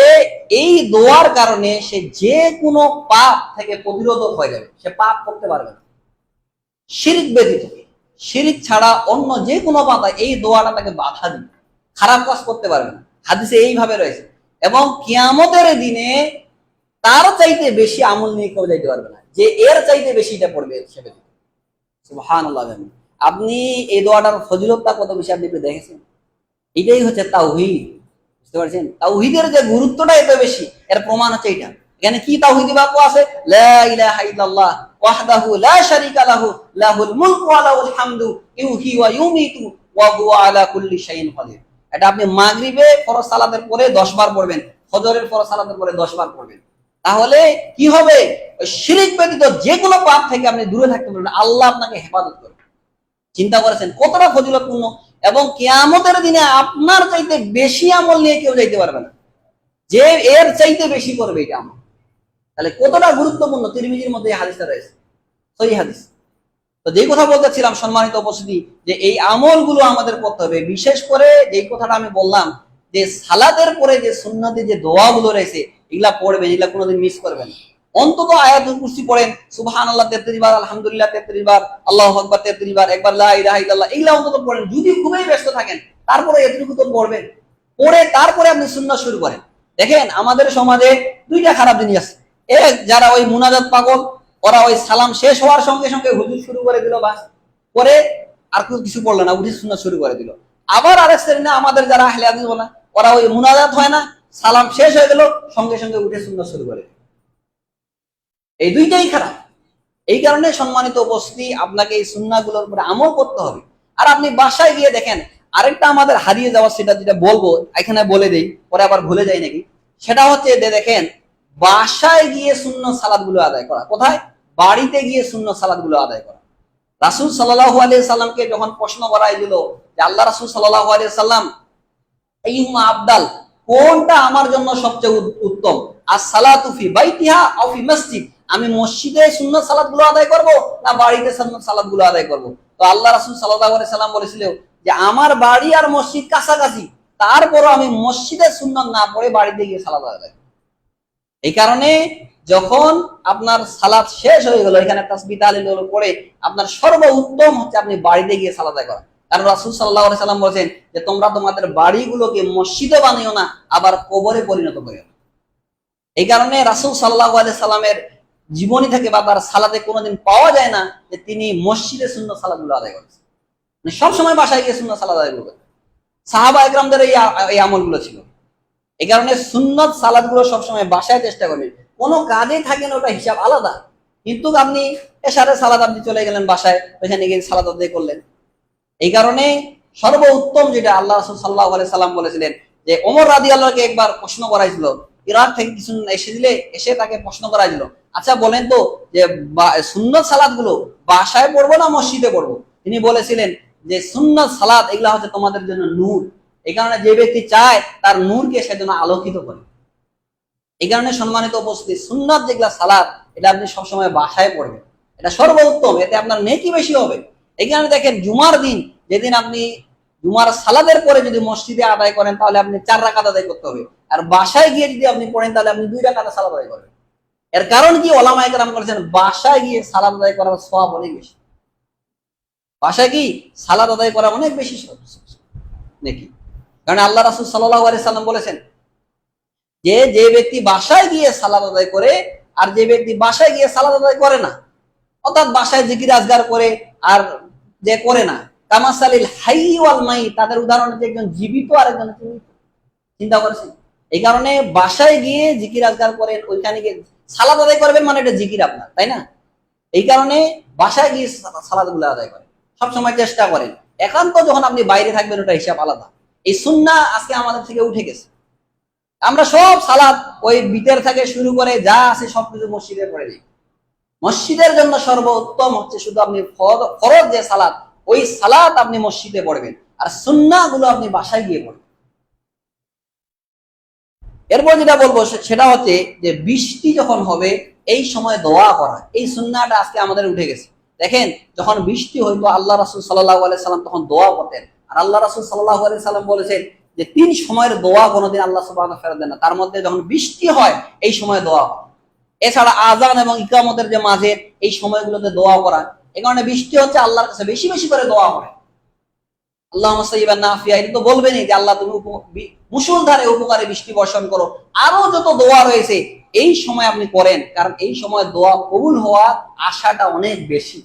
এই দোয়ার কারণে সে যে কোনো পাপ থেকে প্রতিরোধক হয়ে যাবে, সে পাপ করতে পারবে না শিরক ব্যতীত। শিরক ছাড়া অন্য যে কোনো পাপ এই দোয়াটা তাকে বাধা দিবে, খারাপ কাজ করতে পারবে না। হাদিসে এইভাবে রয়েছে। এবং কিয়ামতের দিনে তার চাইতে বেশি আমল নিয়ে কেউ যাইতে পারবে না, যে এর চাইতে বেশি এটা পড়বে সে ব্যতীত। সুবহানাল্লাহ। আপনি এই দোয়াটার ফজিলতটা কত বেশি আপনি দেখেছেন? এটাই হচ্ছে তাওহীদ। বুঝতে পারছেন? তাওহীদের যে গুরুত্বটা এত বেশি, এর প্রমাণ হচ্ছে এটা। এখানে কি তাওহীদি বাক্য আছে? লা ইলাহা ইল্লাল্লাহ ওয়াহদাহু লা শারীকা লাহু লাহুল মুলকু ওয়া লাহুল হামদু ইউহয়ী ওয়া ইউমীতু ওয়া হুয়া আলা কুল্লি শাইইন কাদির। এটা আপনি মাগরিবে ফরজ সালাতের পরে 10 বার পড়বেন, ফজরের ফরজ সালাতের পরে 10 বার পড়বেন। তাহলে কি হবে? শিরক ব্যতীত যে কোনো পাপ থেকে আপনি দূরে থাকতে পারবেন, আল্লাহ আপনাকে হেফাজত করবে। চিন্তা করেছেন কতটা ফজিলতপূর্ণ? এবং কিয়ামতের দিনে আপনার চাইতে বেশি আমল নিয়ে কেউ যাইতে পারবে না, যে এর চাইতে বেশি করবে এটা আমল। তাহলে কতটা গুরুত্বপূর্ণ, তিরমিজির মধ্যে এই হাদিসটা রয়েছে, সহিহ হাদিস। তো যেই কথা বলতেছিলাম সম্মানিত উপস্থিতি, যে এই আমলগুলো আমাদের করতে হবে। বিশেষ করে যেই কথাটা আমি বললাম যে সালাতের পরে যে সুন্নতি যে দোয়াগুলো রয়েছে এগুলা পড়বেন, এগুলা কোনোদিন মিস করবেন না। অন্তত আয়াতুল কুরসি পড়েন, সুবহানাল্লাহ 33 বার, আলহামদুলিল্লাহ 33 বার, আল্লাহু আকবার 33 বার, একবার লা ইলাহা ইল্লাল্লাহ, এগুলা অন্তত পড়েন। যদি খুবই ব্যস্ত থাকেন তারপরে এতটুকু তো পড়বেন, পড়ে তারপরে আপনি সুন্নাত শুরু করেন। দেখেন আমাদের সমাজে দুইটা খারাপ জিনিস আছে। এক, যারা ওই মুনাজাত পাগল, ওরা ওই সালাম শেষ হওয়ার সঙ্গে সঙ্গে হুজুর শুরু করে দিল, বাস পরে আর কিছু পড়লো না, উঠে সুন্নাত শুরু করে দিল। আবার আরেক শ্রেণী আমাদের যারা আহলে হাদিস বলে, ওরা ওই মুনাজাত হয় না, সালাম শেষ হয়ে গেল সঙ্গে সঙ্গে উঠে সুন্নাত শুরু করে। এই দুইটাই খারাপ। এই কারণে সম্মানিত উপস্থিতি, আপনাকে এই সুন্নাহগুলোর উপরে আমল করতে হবে। আর আপনি বাসায় গিয়ে দেখেন, আরেকটা আমাদের হারিয়ে যাওয়া, সেটা যেটা বলবো এখানে বলে দেই, পরে আবার ভুলে যাই নাকি, সেটা হচ্ছে যে দেখেন, বাসায় গিয়ে সুন্নত সালাত গুলো আদায় করা। কোথায়? বাড়িতে গিয়ে সুন্নত সালাত গুলো আদায় করা। রাসূল সাল্লাল্লাহু আলাইহি সাল্লামকে যখন প্রশ্ন করাই দিল যে আল্লাহ রাসূল সাল্লাল্লাহু আলাইহি সাল্লাম, আইয়ুমা আফদাল, কোনটা আমার জন্য সবচেয়ে উত্তম, as-সালাতু ফি বাইতিহা আও ফি মসজিদ, আমি মসজিদে সুন্নাত সালাতগুলো আদায় করব না বাড়িতে সুন্নাত সালাতগুলো আদায় করব? তো আল্লাহ রাসূল সাল্লাল্লাহু আলাইহি সাল্লাম বলেছিল যে আমার বাড়ি আর মসজিদ কাছাকাছি, তারপরও আমি মসজিদে সুন্নাত না পড়ে বাড়িতে গিয়ে সালাত আদায়। এই কারণে যখন আপনার সালাত শেষ হয়ে গেল, এখানে তাসবিহ তাহলিল পড়ে আপনার সর্বোত্তম হচ্ছে আপনি বাড়িতে গিয়ে সালাত আদায় করা। কারণ রাসূল সাল্লাল্লাহু আলাইহি সাল্লাম বলেছেন যে তোমরা তোমাদের বাড়িগুলোকে মসজিদে বানিও না, আবার কবরে পরিণত করিও না। এই কারণে রাসূল সাল্লাল্লাহু আলাইহি সাল্লামের জীবনী থেকে বা তার সালাতে কোনোদিন পাওয়া যায় না যে তিনি মসজিদে সুন্নাত সালাতগুলো আদায় করেছেন। মানে সবসময় বাসায় গিয়ে সুন্নাত সালাত আদায় করতেন। সাহাবা একরামদের এই আমলগুলো ছিল। এই কারণে সুন্নাত সালাতগুলো সবসময় বাসায় চেষ্টা করবেন। কোনো কাজে থাকেন ওটা হিসাব আলাদা, কিন্তু আপনি এশারে সালাত আপনি চলে গেলেন বাসায়, ওইখানে গিয়ে সালাত আদায় করলেন। এই কারণে সর্বোত্তম যেটা আল্লাহ রাসূল সাল্লাল্লাহু আলাইহি সাল্লাম বলেছিলেন যে ওমর রাদিয়াল্লাহুকে একবার প্রশ্ন করাইছিল, ইরাক থেকে কিছু এসে তাকে প্রশ্ন করাইছিল, আচ্ছা বলেন তো যে সুন্নাত সালাতগুলো বাসায় পড়বো না মসজিদে পড়বো? তিনি বলেছিলেন যে সুন্নাত সালাত এগুলা হচ্ছে তোমাদের জন্য নূর। এই কারণে যে ব্যক্তি চায় তার নূরকে সেজন্য আলোকিত করে। এই কারণে সম্মানিত উপস্থিতি, সুন্নাত যেগুলা সালাত এটা আপনি সবসময় বাসায় পড়বেন, এটা সর্বোত্তম, এতে আপনার নেকি বেশি হবে। এই কারণে দেখেন জুমার দিন যেদিন আপনি জুমার সালাদের পরে যদি মসজিদে আদায় করেন তাহলে আপনি 4 রাকাত আদায় করতে হবে, আর বাসায় গিয়ে যদি আপনি পড়েন তাহলে আপনি 2 রাকাত সালাত আদায় করবেন। এর কারণ কি? ওলামায়ে কেরাম বলেছেন বাসায় গিয়ে সালাত আদায় করার সওয়াব অনেক বেশি। বাসায় কি সালাত আদায় করা অনেক বেশি নেকি। কারণ আল্লাহ রাসূল সাল্লাল্লাহু আলাইহি সাল্লাম বলেছেন যে যে ব্যক্তি বাসায় গিয়ে সালাত আদায় করে আর যে ব্যক্তি বাসায় গিয়ে সালাত আদায় করে না, অর্থাৎ বাসায় জিকির আজগার করে আর যে করে না, কামাসালিল হাই ওয়াল মাইত, তাদের উদাহরণ হচ্ছে একজন জীবিত আর একজন জীবিত। চিন্তা করেছেন? এই কারণে বাসায় গিয়ে জিকির আজগার করেন, ওইখানে গিয়ে সালাত আদায় করবেন, মানে এটা জিকির আপনার, তাই না? এই কারণে বাসায় গিয়ে সালাতগুলো আদায় করেন, সবসময় চেষ্টা করেন। একান্ত যখন আপনি বাইরে থাকবেন ওটা হিসাব আলাদা। এই সুন্নাহ আজকে আমাদের থেকে উঠে গেছে। আমরা সব সালাত ওই বিতের থেকে শুরু করে যা আছে সবকিছু মসজিদে পড়ে দিই। মসজিদের জন্য সর্বোত্তম হচ্ছে শুধু আপনি ফরজ যে সালাত, ওই সালাত আপনি মসজিদে পড়বেন, আর সুন্নাহ গুলো আপনি বাসায় গিয়ে পড়বেন। এরপর যেটা বলবো সেটা হচ্ছে যে বৃষ্টি যখন হবে এই সময় দোয়া করা, এই সুন্নাহটা আজকে আমাদের উঠে গেছে। দেখেন যখন বৃষ্টি হইতো আল্লাহ রাসূল সাল্লাল্লাহু আলাইহি সাল্লাম তখন দোয়া করতেন, আর আল্লাহ রাসূল সাল্লাল্লাহু আলাইহি সাল্লাম বলেছেন যে 3 সময়ের দোয়া কোনোদিন আল্লাহ সুবহানাহু ওয়া তাআলা দেন না, তার মধ্যে যখন বৃষ্টি হয় এই সময় দোয়া করা। এছাড়া আযান এবং ইকামতের যে মাঝে এই সময়গুলোতে দোয়া করা। এই কারণে বৃষ্টি হচ্ছে আল্লাহর কাছে বেশি বেশি করে দোয়া করে। আল্লাহুম্মা সাইয়্যিবান নাফিয়া, এটা তো বলবেনই যে আল্লাহ তুমি মুষলধারে উপকারে বৃষ্টি বর্ষণ করো। আরো যত দোয়া রয়েছে এই সময় আপনি করেন, কারণ এই সময় দোয়া কবুল হওয়ার আশাটা অনেক বেশি।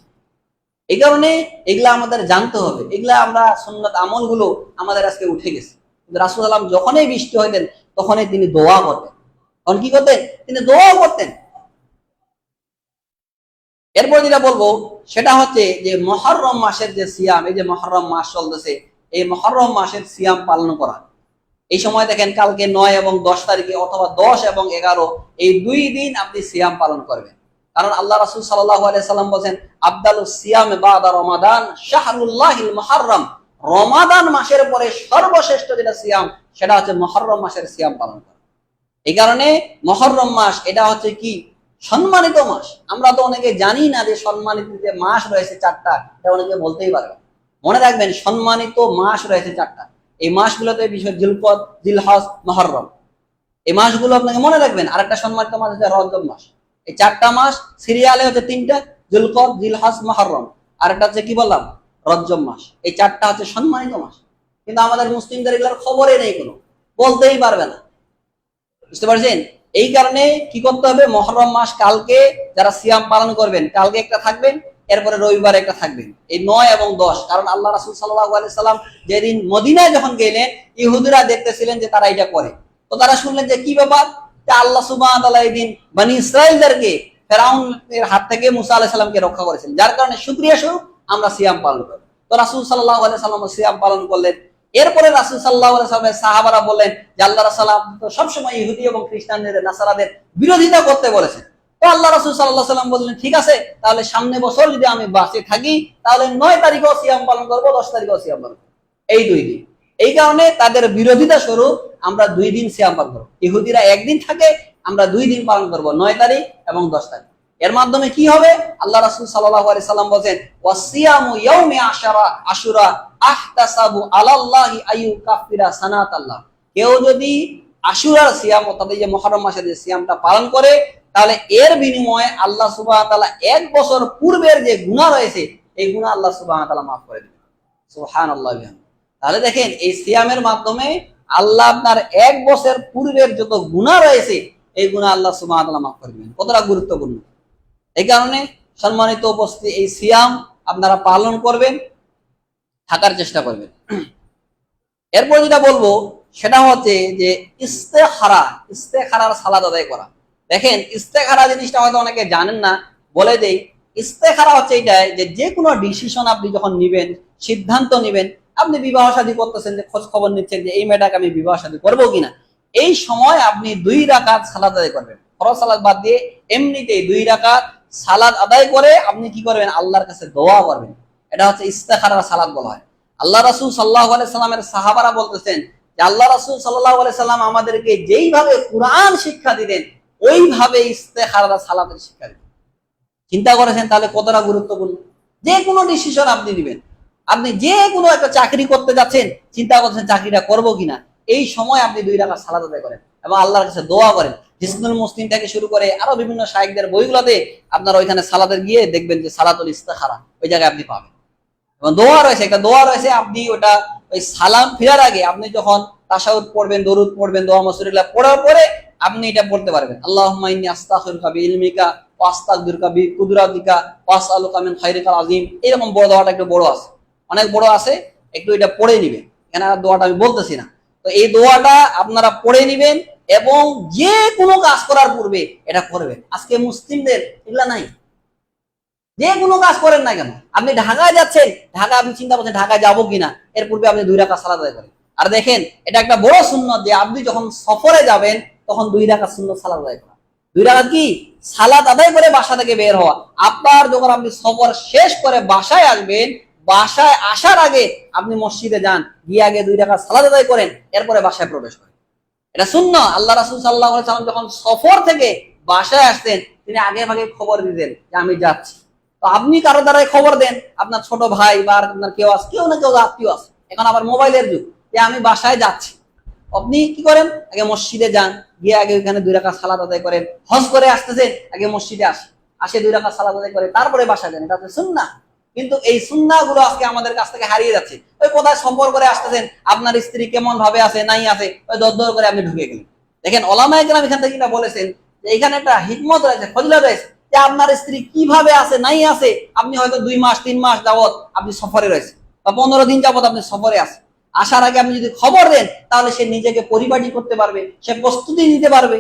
এই কারণে এগুলা আমাদের জানতে হবে। এগুলা আমরা সুন্নাত আমলগুলো আমাদের আজকে উঠে গেছে। কিন্তু রাসূল সাল্লাল্লাহু আলাইহি ওয়াসাল্লাম যখনই বৃষ্টি হইতেন তখনই তিনি দোয়া করতেন। তখন কি করতেন? তিনি দোয়া করতেন। এরপর যেটা বলবো সেটা হচ্ছে যে মুহররম মাসের যে সিয়াম, এই যে মুহররম মাস চলতেছে, এই মুহররম মাসের সিয়াম পালন করা। এই সময় দেখেন কালকে 9 এবং 10 তারিখে অথবা 10 এবং 11 এই 2 দিন আপনি সিয়াম পালন করবেন। কারণ আল্লাহ রাসূল সাল্লাল্লাহু আলাইহি সাল্লাম বলেন আফদালুস সিয়াম বাদা রমাদান শাহরুল্লাহিল মুহররম, রমাদান মাসের পরে সর্বশ্রেষ্ঠ যেটা সিয়াম সেটা হচ্ছে মুহররম মাসের সিয়াম পালন করা। এই কারণে মুহররম মাস এটা হচ্ছে কি সম্মানিত মাস। আমরা তো অনেকে জানি না যে সম্মানিত যে মাস রয়েছে 4টা, এটা অনেকে বলতেই পারবে। মনে রাখবেন সম্মানিত মাস রয়েছে 4টা। এই মাসগুলোতে বিষয় জিলকদ, জিলহজ, মুহররম, এই মাসগুলো আপনাকে মনে রাখবেন। আরেকটা সম্মানিত মাস হচ্ছে রজব মাস। এই 4টা মাস সিরিয়ালে হচ্ছে 3টা, জিলকদ, জিলহজ, মুহররম। আরেকটা হচ্ছে কি বললাম? রজব মাস। এই 4টা হচ্ছে সম্মানিত মাস, কিন্তু আমাদের মুসলিমদের এগুলোর খবরই নেই, কোনো বলতেই পারবে না। বুঝতে পারছেন? এই কারণে কি করতে হবে? মুহররম মাস কালকে যারা সিয়াম পালন করবেন কালকে একটা থাকবেন, এরপরে রবিবার একটা থাকবেন, এই 9 এবং 10। কারণ আল্লাহ রাসূল সাল্লাল্লাহু আলাইহি সাল্লাম যেদিন মদিনায় যখন গেলেন ইহুদিরা দেখতেছিলেন যে তারা এটা করে, তো তারা শুনলেন যে কি ব্যাপার, যে আল্লাহ সুবহানাহু ওয়া তাআলা এই দিন বনি ইসরাঈলদেরকে ফেরাউনের হাত থেকে মুসা আলাইহিস সালামকে রক্ষা করেছেন, যার কারণে শুকরিয়া স্বরূপ আমরা সিয়াম পালন করি। তো রাসূল সাল্লাল্লাহু আলাইহি সাল্লাম সিয়াম পালন করলেন। এরপরে রাসূল সাল্লাল্লাহু আলাইহি ওয়াসাল্লামের সাহাবারা বললেন যে আল্লাহ রাসূল তো সবসময় ইহুদি এবং খ্রিস্টানদের নাসারাদের বিরোধিতা করতে বলেছেন। তো আল্লাহ রাসূল সাল্লাল্লাহু আলাইহি ওয়াসাল্লাম বললেন, ঠিক আছে, তাহলে সামনে বছর যদি আমি বাঁচে থাকি তাহলে 9 তারিখও সিয়াম পালন করবো, 10 তারিখও সিয়াম পালন করবো, এই 2 দিন। এই কারণে তাদের বিরোধিতা স্বরূপ আমরা 2 দিন সিয়াম পালন করবো। ইহুদিরা 1 দিন থাকে, আমরা 2 দিন পালন করবো, 9 তারিখ এবং 10 তারিখ। এর মাধ্যমে কি হবে? আল্লাহ রাসূল সাল্লাল্লাহু আলাইহি সাল্লাম বলেন, ওয়াসিয়ামু ইয়াউমি আশুরা আহতাসাবু আলাল্লাহি আইয়ু কাফিরা সানাতাল্লাহ। কেউ যদি আশুরার সিয়াম, অর্থাৎ এই যে মুহররম মাসের যে সিয়ামটা পালন করে, তাহলে এর বিনিময়ে আল্লাহ সুবহানাহু ওয়া তাআলা 1 বছর পূর্বের যে গুনাহ রয়েছে এই গুনাহ আল্লাহ সুবহানাহু ওয়া তাআলা মাফ করে দেবেন। সুবহানাল্লাহ। তাহলে দেখেন, এই সিয়ামের মাধ্যমে আল্লাহ আপনার 1 বছর পূর্বের যত গুনাহ রয়েছে এই গুনাহ আল্লাহ সুবহানাহু ওয়া তাআলা মাফ করে দেবেন। কতটা গুরুত্বপূর্ণ! এই কারণে সম্মানিত উপস্থিতি, এই সিয়াম আপনারা পালন করবেন, থাকার চেষ্টা করবেন। এরপর যেটা বলবো সেটা হচ্ছে যে ইস্তেখারার সালাত আদায় করা। দেখেন, ইস্তেখারা জিনিসটা হয়তো অনেকে জানেন না, বলে দেই। ইস্তেখারা হচ্ছে এটা যে কোনো ডিসিশন আপনি যখন নিবেন, সিদ্ধান্ত নিবেন, আপনি বিবাহ শাদী করতেছেন, যে খোঁজ খবর নিচ্ছেন যে এই মেয়েটাকে আমি বিবাহ শাদী করবো কিনা, এই সময় আপনি 2 রাকাত সালাত আদায় করবেন। ফরজ সালাত বাদ দিয়ে এমনিতেই 2 রাকাত সালাত আদায় করে আপনি কি করবেন? আল্লাহর কাছে দোয়া করবেন। এটা হচ্ছে ইস্তেখারার সালাত বলা হয়। আল্লাহ রাসূল সাল্লাল্লাহু আলাইহি সাল্লামের সাহাবারা বলতেছেন যে আল্লাহ রাসূল সাল্লাল্লাহু আলাইহি সাল্লাম আমাদেরকে যেইভাবে কুরআন শিক্ষা দিতেন ওইভাবে ইস্তেখারার সালাতের শিক্ষা দিতেন। চিন্তা করেছেন তাহলে কতটা গুরুত্বপূর্ণ? যে কোনো ডিসিশন আপনি নেবেন, আপনি যে কোনো একটা চাকরি করতে যাচ্ছেন, চিন্তা করছেন চাকরিটা করবো কিনা, এই সময় আপনি 2 রাকাত সালাত আদায় করেন এবং আল্লাহর কাছে দোয়া করেন। হিসনুল মুসলিম থেকে শুরু করে আরো বিভিন্ন শায়েখদের বইগুলোতে আপনারা ওইখানে সালাতের গিয়ে দেখবেন যে সালাতুল ইস্তেখারা ওই জায়গায় আপনি পাবেন। এবং দোয়া রয়েছে, একটা দোয়া রয়েছে, আপনি ওটা ওই সালাম ফেরার আগে আপনি যখন তাশাহুদ পড়বেন, দরুদ পড়বেন, দোয়া মাসুরিল্লাহ পড়ার পরে আপনি এটা পড়তে পারবেন। আল্লাহুম্মা ইন্নী আস্তাগফিরুকা বিইলমিকা ওয়া আস্তাগফিরুকা বিকুদরাতিকা ওয়া আসআলুকা মিন খায়রিকাল আযীম। এরকম বড় দোয়াটা একটু বড় আছে, অনেক বড় আছে, একটু এটা পড়ে নিবেন। এখানে দোয়াটা আমি বলতেছি না, তো এই দোয়াটা আপনারা পড়ে নিবেন এবং যে কোনো কাজ করার পূর্বে এটা করবেন। আজকে মুসলিমদের এগুলা নাই। যে কোনো কাজ করেন না কেন, আপনি ঢাকায় যাচ্ছেন, ঢাকা আপনি চিন্তা করছেন ঢাকায় যাবো কিনা, এর পূর্বে আপনি 2 রাকাত সালাত আদায় করেন। আর দেখেন, এটা একটা বড় সুন্নাত যে আপনি যখন সফরে যাবেন তখন 2 রাকাত সুন্নাত সালাত আদায় করা। 2 রাকাত কি সালাত আদায় করে বাসা থেকে বের হওয়া। আপনার যখন আপনি সফর শেষ করে বাসায় আসবেন, বাসায় আসার আগে আপনি মসজিদে যান, গিয়ে আগে 2 রাকাত সালাত আদায় করেন, এরপরে বাসায় প্রবেশ করেন। এটা সুন্নাহ। আল্লাহ রাসূল সাল্লাল্লাহু আলাইহি ওয়াসাল্লাম যখন সফর থেকে বাসায় আসতেন, তিনি আগে ভাগে খবর দিতেন যে আমি যাচ্ছি। তো আপনি কারো দ্বারাই খবর দেন, আপনার ছোট ভাই বা আপনার কেউ আছে, কেউ না কেউ আত্মীয় আছে, এখন আবার মোবাইলের যুগ, যে আমি বাসায় যাচ্ছি। আপনি কি করেন? আগে মসজিদে যান, গিয়ে আগে ওইখানে 2 রাকাত সালাত আদায় করেন। হজ করে আসতেছেন, আগে মসজিদে আসে 2 রাকাত সালাত আদায় করে তারপরে বাসায় যান। এটা হচ্ছে সুন্নাহ। কিন্তু এই সুন্নাহ গুলো আজকে আমাদের কাছ থেকে হারিয়ে যাচ্ছে। ওই কোথায় সফর করে আসতেছেন, আপনার স্ত্রী কেমন ভাবে আছে নাই আছে, ওই দর করে আপনি ঢুকে গেলেন। দেখেন, ওলামায়ে কেরাম এখান থেকে কিনা বলেছেন যে এখানে একটা হিকমত রয়েছে, ফজিলত রয়েছে, যে আপনার স্ত্রী কিভাবে আছে নাই আছে, আপনি হয়তো 2 মাস 3 মাস যাবত আপনি সফরে রয়েছে বা 15 দিন যাবত আপনি সফরে আছে, আসার আগে আপনি যদি খবর দেন তাহলে সে নিজেকে পরিপাটি করতে পারবে, সে প্রস্তুতি নিতে পারবে।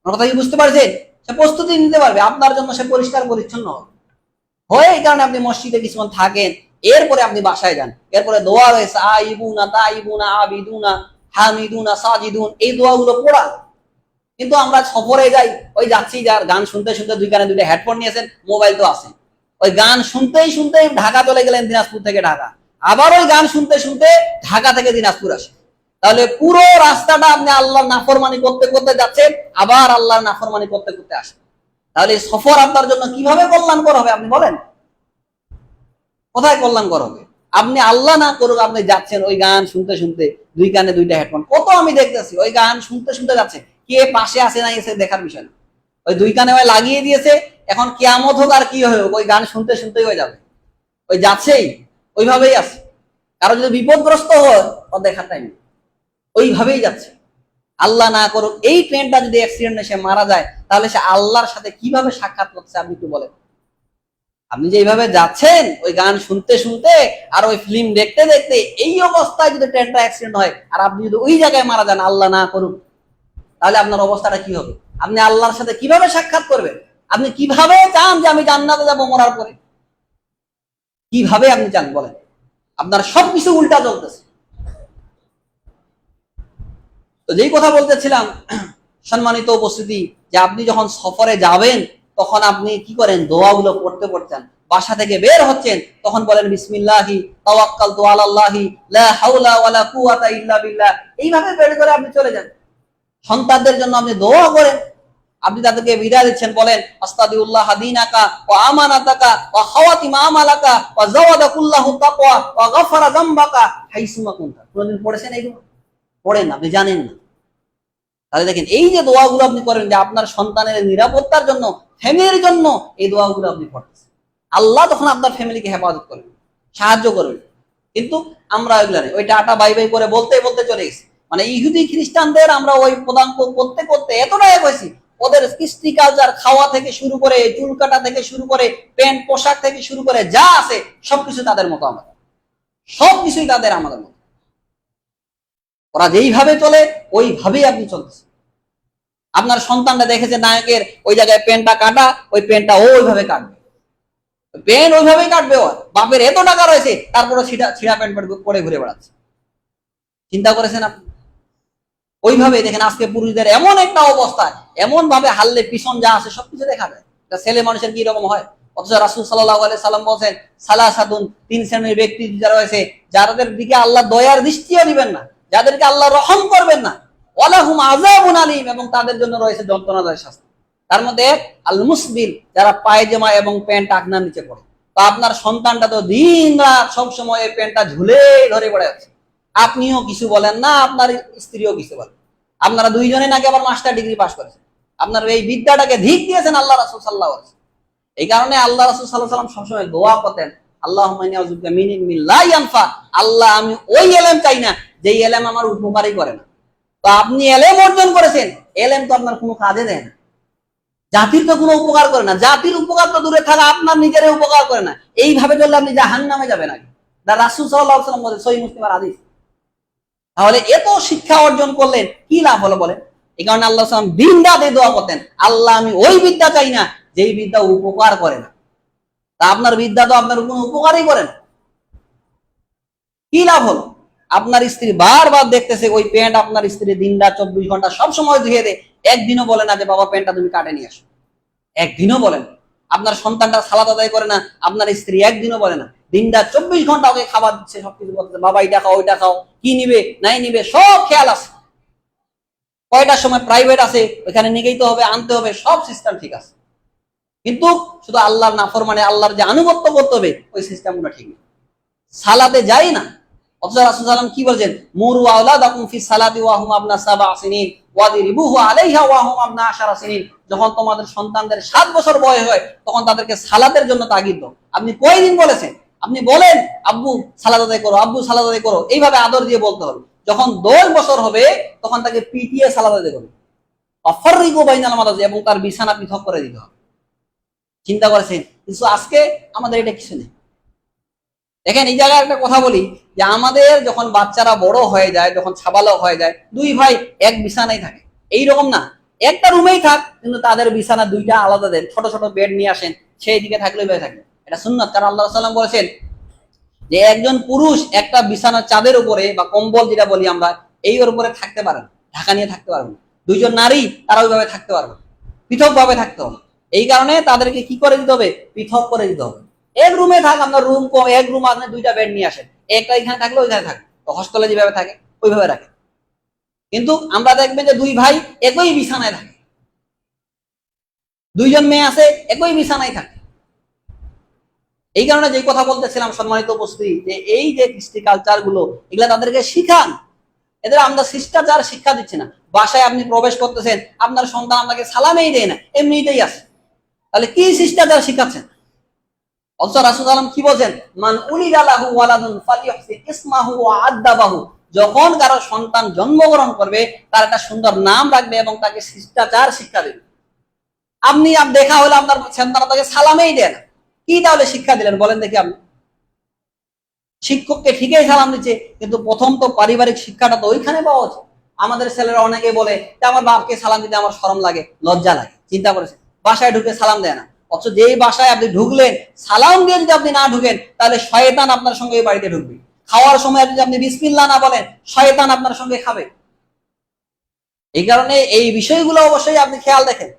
আমার কথা কি বুঝতে পারছেন? সে প্রস্তুতি নিতে পারবে, আপনার জন্য সে পরিষ্কার পরিচ্ছন্ন হবে। হয় এই কারণে আপনি মসজিদে কিছুক্ষণ থাকেন, এরপরে আপনি বাসায় যান। এরপরে দোয়া রয়েছে আইবুনা তাইবুনা আবিদুনা হামিদুনা সাজিদুন, এই দোয়াগুলো পড়া। কিন্তু আমরা সফরে যাই, ওই যাচ্ছি, যার গান শুনতে শুনতে 2 কানে 2টা হেডফোন নিয়েছেন, মোবাইল তো আছে, ওই গান শুনতেই শুনতেই ঢাকা চলে গেলেন, দিনাজপুর থেকে ঢাকা, আবার ওই গান শুনতে শুনতে ঢাকা থেকে দিনাজপুর আসে। তাহলে পুরো রাস্তাটা আপনি আল্লাহর নাফরমানি করতে করতে যাচ্ছেন, আবার আল্লাহর নাফরমানি করতে করতে আসেন। তাহলে সফর আপনার জন্য কিভাবে কল্যাণকর হবে আপনি বলেন? কোথায় কল্যাণকর হবে? আপনি আল্লাহ না করুক, আপনি যাচ্ছেন ওই গান শুনতে শুনতে, 2 কানে 2টা হেডফোন, কত আমি দেখতেছি ওই গান শুনতে শুনতে যাচ্ছে, কে পাশে আসে না এসে দেখার বিষয় না, ওই 2 কানে ওই লাগিয়ে দিয়েছে। এখন কিয়ামত হোক আর কি হোক, ওই গান শুনতে শুনতেই হয়ে যাবে, ওই যাচ্ছেই, ওইভাবেই আছে। কারো যদি বিপদগ্রস্ত হয়, ও দেখার টাইম, ওইভাবেই যাচ্ছে। আল্লাহ না করুক এই ট্রেনটা যদি অ্যাক্সিডেন্টে সে মারা যায়, তাহলে সে আল্লাহর সাথে কিভাবে সাক্ষাৎ করছে আপনি একটু বলেন। আপনি যে এইভাবে যাচ্ছেন ওই গান শুনতে শুনতে আর ওই ফিল্ম দেখতে দেখতে, এই অবস্থায় যদি ট্রেনটা অ্যাক্সিডেন্ট হয় আর আপনি যদি ওই জায়গায় মারা যান, আল্লাহ না করুন, তাহলে আপনার অবস্থাটা কি হবে? আপনি আল্লাহর সাথে কিভাবে সাক্ষাৎ করবেন? আপনি কিভাবে চান যে আমি জান্নাতে যাবো মরার পরে? কিভাবে আপনি চান বলেন? আপনার সবকিছু উল্টা চলতেছে। তো যেই কথা বলতেছিলাম, সম্মানিত উপস্থিতি, যে আপনি যখন সফরে যাবেন তখন আপনি কি করেন, দোয়াগুলো পড়তে পড়তেন। বাসা থেকে বের হচ্ছেন তখন বলেন বিসমিল্লাহি তাওয়াক্কালতু আলাল্লাহি লা হাওলা ওয়ালা কুওয়াতা ইল্লা বিল্লাহ। এইভাবে বের করে আপনি চলে যান। সন্তানদের জন্য আপনি দোয়া করেন, আপনি তাদেরকে বিদায় দিচ্ছেন, বলেন আস্তাদিউল্লাহ দীনাকা ওয়া আমানাতাকা ওয়া খাওয়াতিমা আমালাকা ওয়া যাওয়াদাকুল্লাহু তাকওয়া ওয়া গাফারা যামবাকা হাইসুমা কুনতা। কোনদিন পড়েছেন এইগুলো? পড়েন, আপনি জানেন না। তাহলে দেখেন, এই যে দোয়াগুলো আপনি করেন, যে আপনার সন্তানের নিরাপত্তার জন্য, ফ্যামিলির জন্য এই দোয়াগুলো আপনি পড়তেছেন, আল্লাহ তখন আপনার ফ্যামিলিকে হেফাজত করবেন, সাহায্য করবেন। কিন্তু আমরা ওইগুলো নেই, ওই টাটা বাই বাই করে বলতে বলতে চলে গেছি। মানে ইহুদি খ্রিস্টানদের আমরা ওই প্রদান করতে করতে এতটাই হয়েছি, ওদের কৃষ্টি কালচার, খাওয়া থেকে শুরু করে, চুল কাটা থেকে শুরু করে, প্যান্ট পোশাক থেকে শুরু করে যা আছে সবকিছু তাদের মতো, আমাদের সবকিছুই তাদের আমাদের মতো। ওরা যেইভাবে চলে ওইভাবেই আপনি চলতেছেন। আপনার সন্তানরা দেখেছে নায়কের ওই জায়গায় প্যান্টটা কাটা, ওই প্যান্টটা ওইভাবে কাটবে, প্যান্ট ওইভাবেই কাটবে। ওর বাপের এত টাকা রয়েছে, তারপরে ছিঁড়া প্যান্ট পরে ঘুরে বেড়াচ্ছে। চিন্তা করেছেন আপনি? ওইভাবে দেখেন আজকে পুরুষদের এমন একটা অবস্থা, এমন ভাবে হারলে পিছন যা আছে সবকিছু দেখা যায়। ছেলে মানুষের কি রকম হয়। অথচ রাসূল সাল্লাল্লাহু আলাইহি সাল্লাম বলেন, সালাসাতুন, তিন শ্রেণীর ব্যক্তি যারা রয়েছে, যাদের দিকে আল্লাহ দয়ার দৃষ্টিও দিবেন না, যাদেরকে আল্লাহ রহম করবেন না, ওয়ালাহুম আযাবুন আলীম, এবং তাদের জন্য রয়েছে যন্ত্রণাদায়ক শাস্তি। তার মধ্যে আল মুসবিল, যারা পায়জামা এবং প্যান্ট আগনার নিচে পড়ে। তো আপনার সন্তানটা তো দিন রাত সবসময় এই প্যান্টটা ঝুলে ধরে পড়ে আছে, আপনিও কিছু বলেন না, আপনার স্ত্রীও কিছু বলেন। আপনারা দুইজনে নাকি আবার মাস্টার ডিগ্রি পাস করেছেন, আপনার এই বিদ্যাটাকে ধিক দিয়েছেন আল্লাহ রাসূল সাল্লাল্লাহু আলাইহি ওয়াসাল্লাম। এই কারণে আল্লাহ রাসূল সাল্লাল্লাহু আলাইহি ওয়াসাল্লাম সবসময় দোয়া করতেন, আল্লাহুম্মা ইন্নী আউযুবিকা মিন ইলমিন লা ইয়ানফা। আল্লাহ, আমি ওই এলেম চাই না যেই এলেম আমার উপকারই করে না। তো আপনি এলেম অর্জন করেছেন, এলেম তো আপনার কোনো কাজে দেয় না, জাতির তো কোনো উপকার করে না। জাতির উপকার তো দূরে থাকা, আপনার নিজের উপকার করে না। এইভাবে চললে আপনি জাহান্নামে যাবেন আগে। রাসূল সাল্লাল্লাহু আলাইহি ওয়াসাল্লাম বলেন, সহিহ মুসলিমের হাদিস। তাহলে এত শিক্ষা অর্জন করলেন, কি লাভ হলো বলেন? এই কারণে আল্লাহ সাল্লাম দিন রাত দোয়া করতেন, আল্লাহ, আমি ওই বিদ্যা চাই না যেই বিদ্যা উপকার করে না। তা আপনার বিদ্যা তো আপনার কোনো উপকারই করে না, কি লাভ হলো? আপনার স্ত্রী বারবার দেখতেছে ওই প্যান্ট, আপনার স্ত্রী দিন রাত 24 ঘন্টা সব সময় ধুয়ে দেয়, একদিনও বলে না যে বাবা প্যান্টটা তুমি কাটে নিয়ে আসো, একদিনও বলেন। আপনার সন্তানটা সালাত আদায় করে না, আপনার স্ত্রী একদিনও বলে না। দিন রাত 24 ঘন্টা ওকে খাবার দিচ্ছে, সবকিছু বলতেছে, বাবা এটা খাও ওইটা খাও, কি নিবে নাই নিবে সব খেয়াল আছে। কয়টার সময় প্রাইভেট আছে, ওখানে নিয়ে যেতে হবে, আনতে হবে, সব সিস্টেম ঠিক আছে। কিন্তু শুধু আল্লাহর নাফরমানে, আল্লাহর যে আনুগত্য করতে হবে, ওই সিস্টেমগুলো ঠিক নেই, সালাতে যাই না। অথচ রাসূল সাল্লাল্লাহু আলাইহি ওয়াসাল্লাম কি বলেন, মুরু আওলাদাকুম ফিস সালাতি ওয়া হুম আবনা 7 সিনিন ওয়াদিরিবুহু আলাইহা ওয়া হুম আবনা 10 সিনিন। যখন তোমাদের সন্তানদের 7 বছর বয়স হয়, তখন তাদেরকে সালাতের জন্য তাগিদ দাও। আপনি কয়দিন বলেছেন? আপনি বলেন আব্বু সালাত আদায় করো, আব্বু সালাত আদায় করো, এইভাবে আদর দিয়ে বলতে হবে। যখন 10 বছর হবে, তখন তাকে পিটিয়ে সালাত আদায় করবে, ফাররিকু বাইনাল মাদাজি, এবং তার বিছানা পৃথক করে দিতে হবে। চিন্তা করেছেন? কিন্তু আজকে আমাদের এটা কিছু নেই। দেখেন, এই জায়গায় একটা কথা বলি, যে আমাদের যখন বাচ্চারা বড় হয়ে যায়, যখন ছাবালক হয়ে যায়, দুই ভাই এক বিছানায় থাকে, এইরকম না, একটা রুমেই থাক, কিন্তু তাদের বিছানা দুইটা আলাদা দেন, ছোট ছোট বেড নিয়ে আসেন, সেই দিকে থাকলে ভাই থাকে। এটা সুন্নাত। কারণ আল্লাহ সাল্লাম বলেছেন যে একজন পুরুষ একটা বিছানার চাঁদের উপরে বা কম্বল যেটা বলি আমরা, এই ওর উপরে থাকতে পারেন, ঢাকা নিয়ে থাকতে পারবেন। দুইজন নারী তারা ওইভাবে থাকতে পারবে, পৃথক ভাবে থাকতে হবে। এই কারণে তাদেরকে কি করে দিতে হবে? পৃথক করে দিতে হবে। এক রুমে থাক, আপনার রুম কম, এক রুম আপনি দুইটা বেড নিয়ে আসেন, একটা এখানে থাকলে ওইখানে থাকে, হস্টেলে যেভাবে থাকে ওইভাবে রাখে। কিন্তু আমরা দেখবেন যে দুই ভাই একই বিছানায় থাকে, দুইজন মেয়ে আছে একই বিছানায় থাকে। এই কারণে যে কথা বলতেছিলাম সম্মানিত উপস্থিতি, যে এই যে কৃষ্টি কালচার গুলো, এগুলা তাদেরকে শিখান। এদের আমরা শিষ্টাচার শিক্ষা দিচ্ছি না। বাসায় আপনি প্রবেশ করতেছেন, আপনার সন্তান আপনাকে সালামেই দেয় না, এমনিতেই আছে, তাহলে কি শিষ্টাচার শিখাচ্ছেন? অথচ রাসূল সাল্লাল্লাহু আলাইহি ওয়াসাল্লাম কি বলেন, মান উলিদা লাহু ওয়ালাদুন ফালিয়হসিন ইসমাহু ওয়া আদাবাহু। যখন কারো সন্তান জন্মগ্রহণ করবে, তার একটা সুন্দর নাম রাখবে এবং তাকে শিষ্টাচার শিক্ষা দেবে। আপনি দেখা হলে আপনার সন্তান তাকে সালামেই দেয় না, কি তাহলে শিক্ষা দিলেন বলেন দেখি আপনি? শিক্ষককে ঠিকই সালাম দিচ্ছে, কিন্তু প্রথম তো পারিবারিক শিক্ষাটা তো ওইখানে পাওয়া উচিত। আমাদের ছেলেরা অনেকে বলে যে আমার বাপকে সালাম দিতে আমার শরম লাগে, লজ্জা লাগে। চিন্তা করেছেন, বাসায় ঢুকে সালাম দেয় না। অথচ যেই বাসায় আপনি ঢুকলেন, সালাম দিয়ে যদি আপনি না ঢুকেন, তাহলে শয়তান আপনার সঙ্গে এই বাড়িতে ঢুকবে। খাওয়ার সময় যদি আপনি বিসমিল্লাহ না বলেন, শয়তান আপনার সঙ্গে খাবে। এই কারণে এই বিষয়গুলো অবশ্যই আপনি খেয়াল দেখেন।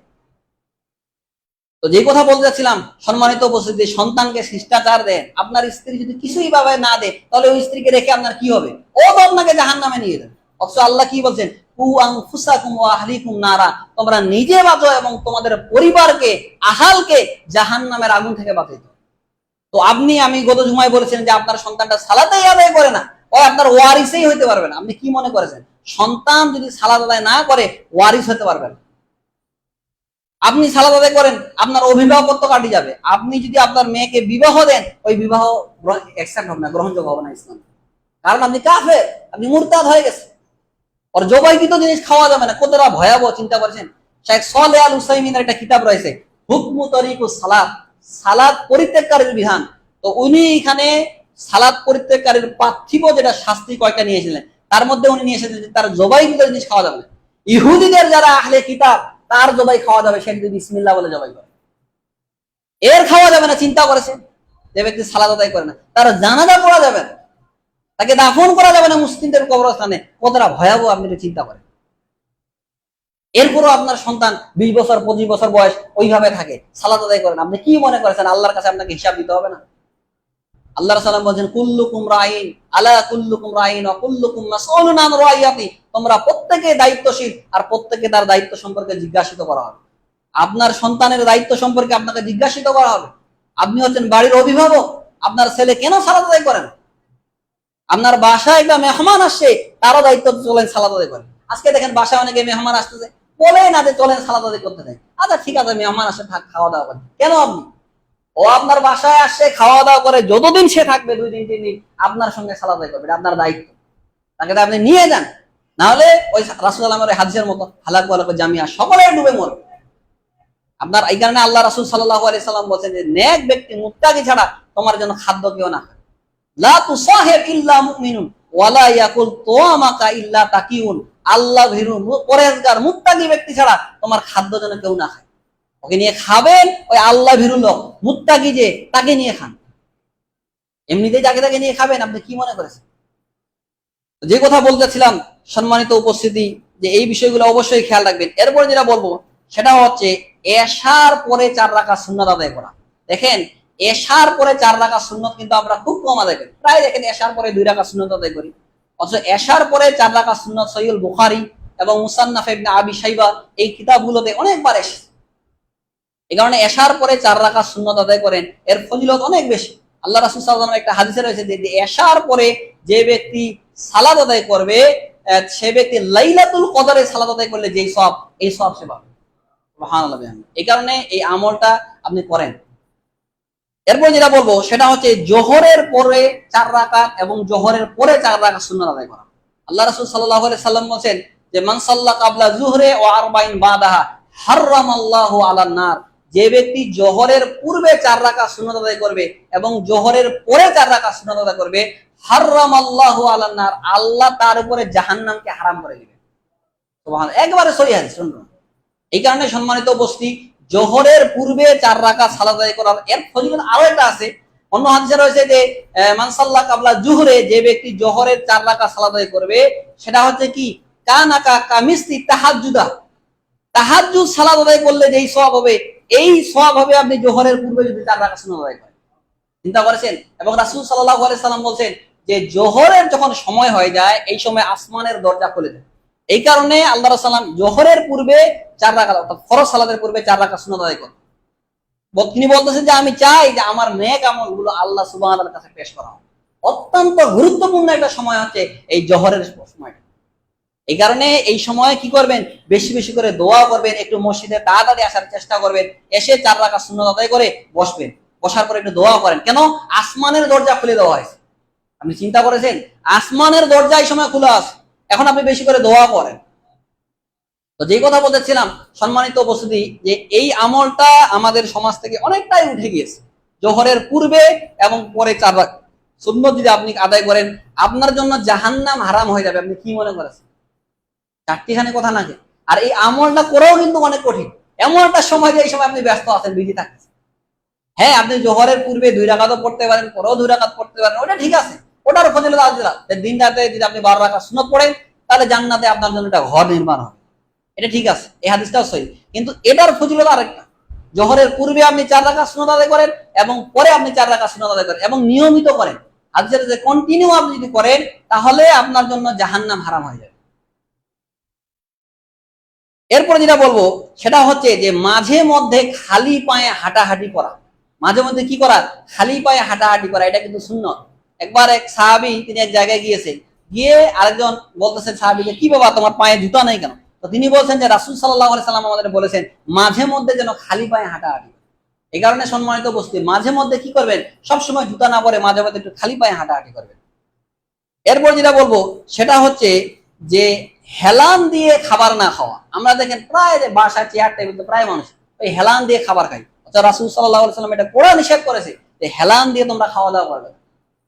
তো যে কথা বলতে যাচ্ছিলাম, সম্মানিত উপস্থিতি, সন্তানকে শিষ্টাচার দেন। আপনার স্ত্রী যদি কিছুই ভাবে না দেয়, তাহলে ওই স্ত্রীকে রেখে আপনার কি হবে? ও তো আপনাকে জাহান্নামে নিয়ে যাবে। অথচ আল্লাহ কি বলছেন? কু আনফুসাকুম ওয়া আহলিকুম নারা, তোমরা নিজে বাঁচো এবং তোমাদের পরিবারকে, আহালকে জাহান্নামের আগুন থেকে বাঁচাইতো। তো আপনি, আমি গত জুমায় বলেছেন যে আপনার সন্তানটা সালাতেই আদায় করে না, ও আপনার ওয়ারিসই হইতে পারবে না। আপনি কি মনে করেছেন সন্তান যদি সালাত আদায় না করে ওয়ারিস হতে পারবে না? আপনি সালাত আদায় করেন, আপনার অভিভাবকত্ব কাটি যাবে। আপনি যদি আপনার মেয়েকে বিবাহ দেন, ওই বিবাহ অ্যাকসেপ্ট হবে না, গ্রহণযোগ্য হবে না ইসলাম। কারণ আপনি কাফের, আপনি মুরতাদ হয়ে গেছে। ওর জবাইকৃত জিনিস খাওয়া যাবে না। কতটা ভয়াবহ চিন্তা করেছেন? শেখ সালেহ আল উসাইমিনের একটা কিতাব রয়েছে, হুকমু তরিকুস সালাত, সালাত পরিত্যাগকারীর বিধান। তো উনি এখানে সালাত পরিত্যাগকারীর পার্থিব যেটা শাস্তি কয়টা নিয়েছিলেন, তার মধ্যে উনি নিয়ে এসেছেন তার জবাইকৃত জিনিস খাওয়া যাবে না। ইহুদিদের যারা আহলে কিতাব, তার জবাই খাওয়া যাবে, সে যদি বিসমিল্লাহ বলে জবাই করে। এর খাওয়া যাবে না। চিন্তা করেছেন? যে ব্যক্তি সালাত আদায় করে না, তার জানাজা পড়া যাবে না, তাকে দাফন করা যাবে না মুসলিমদের কবরস্থানে। কতটা ভয়াবহ আপনি চিন্তা করেন। এরপরও আপনার সন্তান 20 বছর 25 বছর বয়স ওইভাবে থাকে, সালাত আদায় করেন। আপনি কি মনে করেছেন আল্লাহর কাছে আপনাকে হিসাব দিতে হবে না? আল্লাহ রাসূল বলেন, কুল্লুকুম রাইন আলা কুল্লুকুম রাইন ওয়া কুল্লুকুম মাসউলুন আন রাইয়াতি, তোমরা প্রত্যেকে দায়িত্বশীল আর প্রত্যেকে তার দায়িত্ব সম্পর্কে জিজ্ঞাসিত করা হবে। আপনার সন্তানের দায়িত্ব সম্পর্কে আপনাকে জিজ্ঞাসিত করা হবে। আপনি হচ্ছেন বাড়ির অভিভাবক, আপনার ছেলে কেন সালাত আদায় করেন? আপনার বাসায় একটা মেহমান আসছে, তারও দায়িত্ব চলেন সালাত আদায় করেন। আজকে দেখেন বাসায় অনেকে মেহমান আসতেছে, বলে না যে চলেন সালাত আদায় করতে দেয়। আচ্ছা ঠিক আছে, মেহমান আসে, থাক, খাওয়া দাওয়া করেন। কেন আপনি? ও আপনার বাসায় আসছে, খাওয়া দাওয়া করে, যতদিন সে থাকবে 2 দিন 3 দিন আপনার সঙ্গে সালাত আদায় করবে, আপনার দায়িত্ব। তাকে আপনি নিয়ে যান, না হলে ওই রাসূলুল্লাহ হাদিসের মতো হালাক ওয়ালাক জামিয়া, সকলে ডুবে মরবে। আপনার এই কারণে আল্লাহ রাসূল সাল্লাল্লাহু আলাইহি সাল্লাম বলেছেন যে নেক ব্যক্তি মুত্তাকি ছাড়া তোমার জন্য খাদ্য কেউ না খায়। লা তুসাহিব ইল্লা মুমিনুন ওয়ালা ইয়াকুল তুআমাকা ইল্লা তাকিউন, আল্লাহ ভীরু পরহেজগার মুত্তাকি ব্যক্তি ছাড়া তোমার খাদ্য যেন কেউ না খায়। ওকে নিয়ে খাবেন, ওই আল্লাহ ভীরু লোক মুত্তাকি যে, তাকে নিয়ে খান। এমনিতেই যাকে তাকে নিয়ে খাবেন, আপনি কি মনে করেছেন? যে কথা বলতেছিলাম, সম্মানিত উপস্থিতি, যে এই বিষয়গুলো অবশ্যই খেয়াল রাখবেন। এরপরে যেটা বলবো সেটা হচ্ছে এশার পরে 4 রাকাত সুন্নাত আদায় করা। দেখেন, এশার পরে 4 রাকাত সুন্নাত কিন্তু আমরা খুব কম আদায় করি। প্রায় দেখেন এশার পরে 2 রাকাত সুন্নাত আদায় করি। অথচ এশার পরে 4 রাকাত সুন্নাত সহিহুল বুখারী এবং মুসান্নাফ ইবনে আবি শাইবা এই কিতাবগুলোতে অনেকবার এসেছে। এই কারণে এশার পরে 4 রাকাত সুন্নাত আদায় করেন, এর ফজিলত অনেক বেশি। আল্লাহ রাসূল সাল্লাল্লাহু আলাইহি ওয়াসাল্লাম একটা হাদিসে রয়েছে যে এশার পরে যে ব্যক্তি সালাত আদায় করবে, সে ব্যক্তি লাইলাতুল কদরে সালাত আদায় করলে যেই সওয়াব, এই সওয়াব সে পাবে। সুবহানাল্লাহ। এই কারণে এই আমলটা আপনি করেন। এরপর যেটা বলবো সেটা হচ্ছে জোহরের পরে 4 রাকাত এবং জোহরের পরে 4 রাকাত সুন্নাত আদায় করা। আল্লাহ রাসূল সাল্লাল্লাহু আলাইহি সাল্লাম বলেন যে মান সাল্লা ক্বাবলা যুহরে ওয়া আরবাইন বাদাহা হারামাল্লাহু আলান নার, যে ব্যক্তি জোহরের পূর্বে 4 রাকাত সুন্নাত আদায় করবে এবং জোহরের পরে 4 রাকাত সুন্নাত আদায় করবে, হারামাল্লাহু আলান নার, আল্লাহ তার উপরে জাহান্নামকে হারাম করে দিবেন। সুবহানাল্লাহ, একবারে সহিহ হাদিস, শুনুন। এই কারণে সম্মানিত উপস্থিতি, জোহরের পূর্বে 4 রাকাত সালাত আদায় করার এর ফজিলত আরো একটা আছে। অন্য হাদিসে রয়েছে যে মান সাল্লা ক্বাবলা যুহরে, যে ব্যক্তি জোহরের 4 রাকাত সালাত আদায় করবে, সেটা হচ্ছে কি কানাকা কামিসতি তাহাজ্জুদা, তাহাজ্জুদ সালাত আদায় করলে যেই সওয়াব হবে, এই সওয়াব হবে আপনি জোহরের পূর্বে যদি 4 রাকাত সুন্নাত আদায় করেন। চিন্তা করেছেন? এবং রাসূল সাল্লাল্লাহু আলাইহি সাল্লাম বলেন যে জোহরের যখন সময় হয়ে যায়, এই সময় আসমানের দরজা খুলে দেয়। এই কারণে আল্লাহ রাসূল সাল্লাল্লাহু আলাইহি ওয়াসাল্লাম জোহরের পূর্বে 4 রাকাত, অর্থাৎ ফরজ সালাতের পূর্বে 4 রাকাত সুন্নাত আদায় করেন। তিনি বলতেছেন যে আমি চাই যে আমার নেক আমলগুলো আল্লাহ সুবহানাহু ওয়া তাআলার কাছে পেশ করা হোক। অত্যন্ত গুরুত্বপূর্ণ একটা সময় হচ্ছে এই জোহরের সময়টা। এই কারণে এই সময় কি করবেন, বেশি বেশি করে দোয়া করবেন, একটু মসজিদে তাড়াতাড়ি আসার চেষ্টা করবেন, এসে 4 রাকাত সুন্নাত আদায় করে বসবেন। বসার পরে একটু দোয়া করেন। কেন? আসমানের দরজা খুলে দেওয়া হয়েছে। আপনি চিন্তা করেছেন? আসমানের দরজা এই সময় খোলা আছে। এখন আপনি বেশি করে দোয়া করেন। তো যেই কথা বলতেছিলাম, সম্মানিত উপস্থিতি, যে এই আমলটা আমাদের সমাজ থেকে অনেকটাই উঠে গিয়েছে। জোহরের পূর্বে এবং পরে 4 রাকাত সুন্নাত যদি আপনি আদায় করেন, আপনার জন্য জাহান্নাম হারাম হয়ে যাবে। আপনি কি মনে করেছেন? চারটিখানি কথা নাকি? আর এই আমলটা করেও কিন্তু অনেক কঠিন। এমন একটা সময় যে এই সময় আপনি ব্যস্ত আছেন, বিজি থাকছেন। হ্যাঁ, আপনি জোহরের পূর্বে 2 রাকাতও পড়তে পারেন, পরেও 2 রাকাত পড়তে পারেন, ওটা ঠিক আছে, ওটার ফজিলত আলাদা। দিন রাতে যদি আপনি 12 রাকাত সুন্নাত পড়েন, তাহলে জান্নাতে আপনার জন্য একটা ঘর নির্মাণ হবে। এটা ঠিক আছে, এই হাদিসটাও সহি, কিন্তু এটার ফজিলত আরেকটা। জোহরের পূর্বে আপনি 4 রাকাত সুন্নাত আদায় করেন এবং পরে আপনি 4 রাকাত সুন্নাত আদায় করেন এবং নিয়মিত করেন, হাদিসের যে কন্টিনিউ আপনি যদি করেন তাহলে আপনার জন্য জাহান্নাম হারাম হয়ে যাবে। এরপর যেটা বলবো সেটা হচ্ছে যে মাঝে মধ্যে খালি পায়ে হাঁটাহাঁটি করা। মাঝে মধ্যে কি করা? খালি পায়ে হাঁটাহাঁটি করা, এটা কিন্তু সুন্নত। একবার এক সাহাবী তিনি এক জায়গায় গিয়েছে, গিয়ে আরেকজন বলতেছেন সাহাবীকে, কি বাবা তোমার পায়ে জুতা নেই কেন? তো তিনি বলছেন যে রাসূল সাল্লাল্লাহু আলাইহি সাল্লাম আমাদের বলেছেন মাঝে মধ্যে যেন খালি পায়ে হাঁটাহাঁটি। এই কারণে সম্মানিত উপস্থিতি, মাঝে মধ্যে কি করবেন, সবসময় জুতা না পরে মাঝে মধ্যে একটু খালি পায়ে হাঁটাহাঁটি করবেন। এরপর যেটা বলবো সেটা হচ্ছে যে হেলান দিয়ে খাবার না খাওয়া। আমরা দেখেন প্রায় বাসা চেয়ার টেবিল প্রায় মানুষ ওই হেলান দিয়ে খাবার খাই, অর্থাৎ রাসূল সাল্লাল্লাহু আলাইহি সাল্লাম এটা পুরো নিষেধ করেছে যে হেলান দিয়ে তোমরা খাওয়া দাওয়া করবে।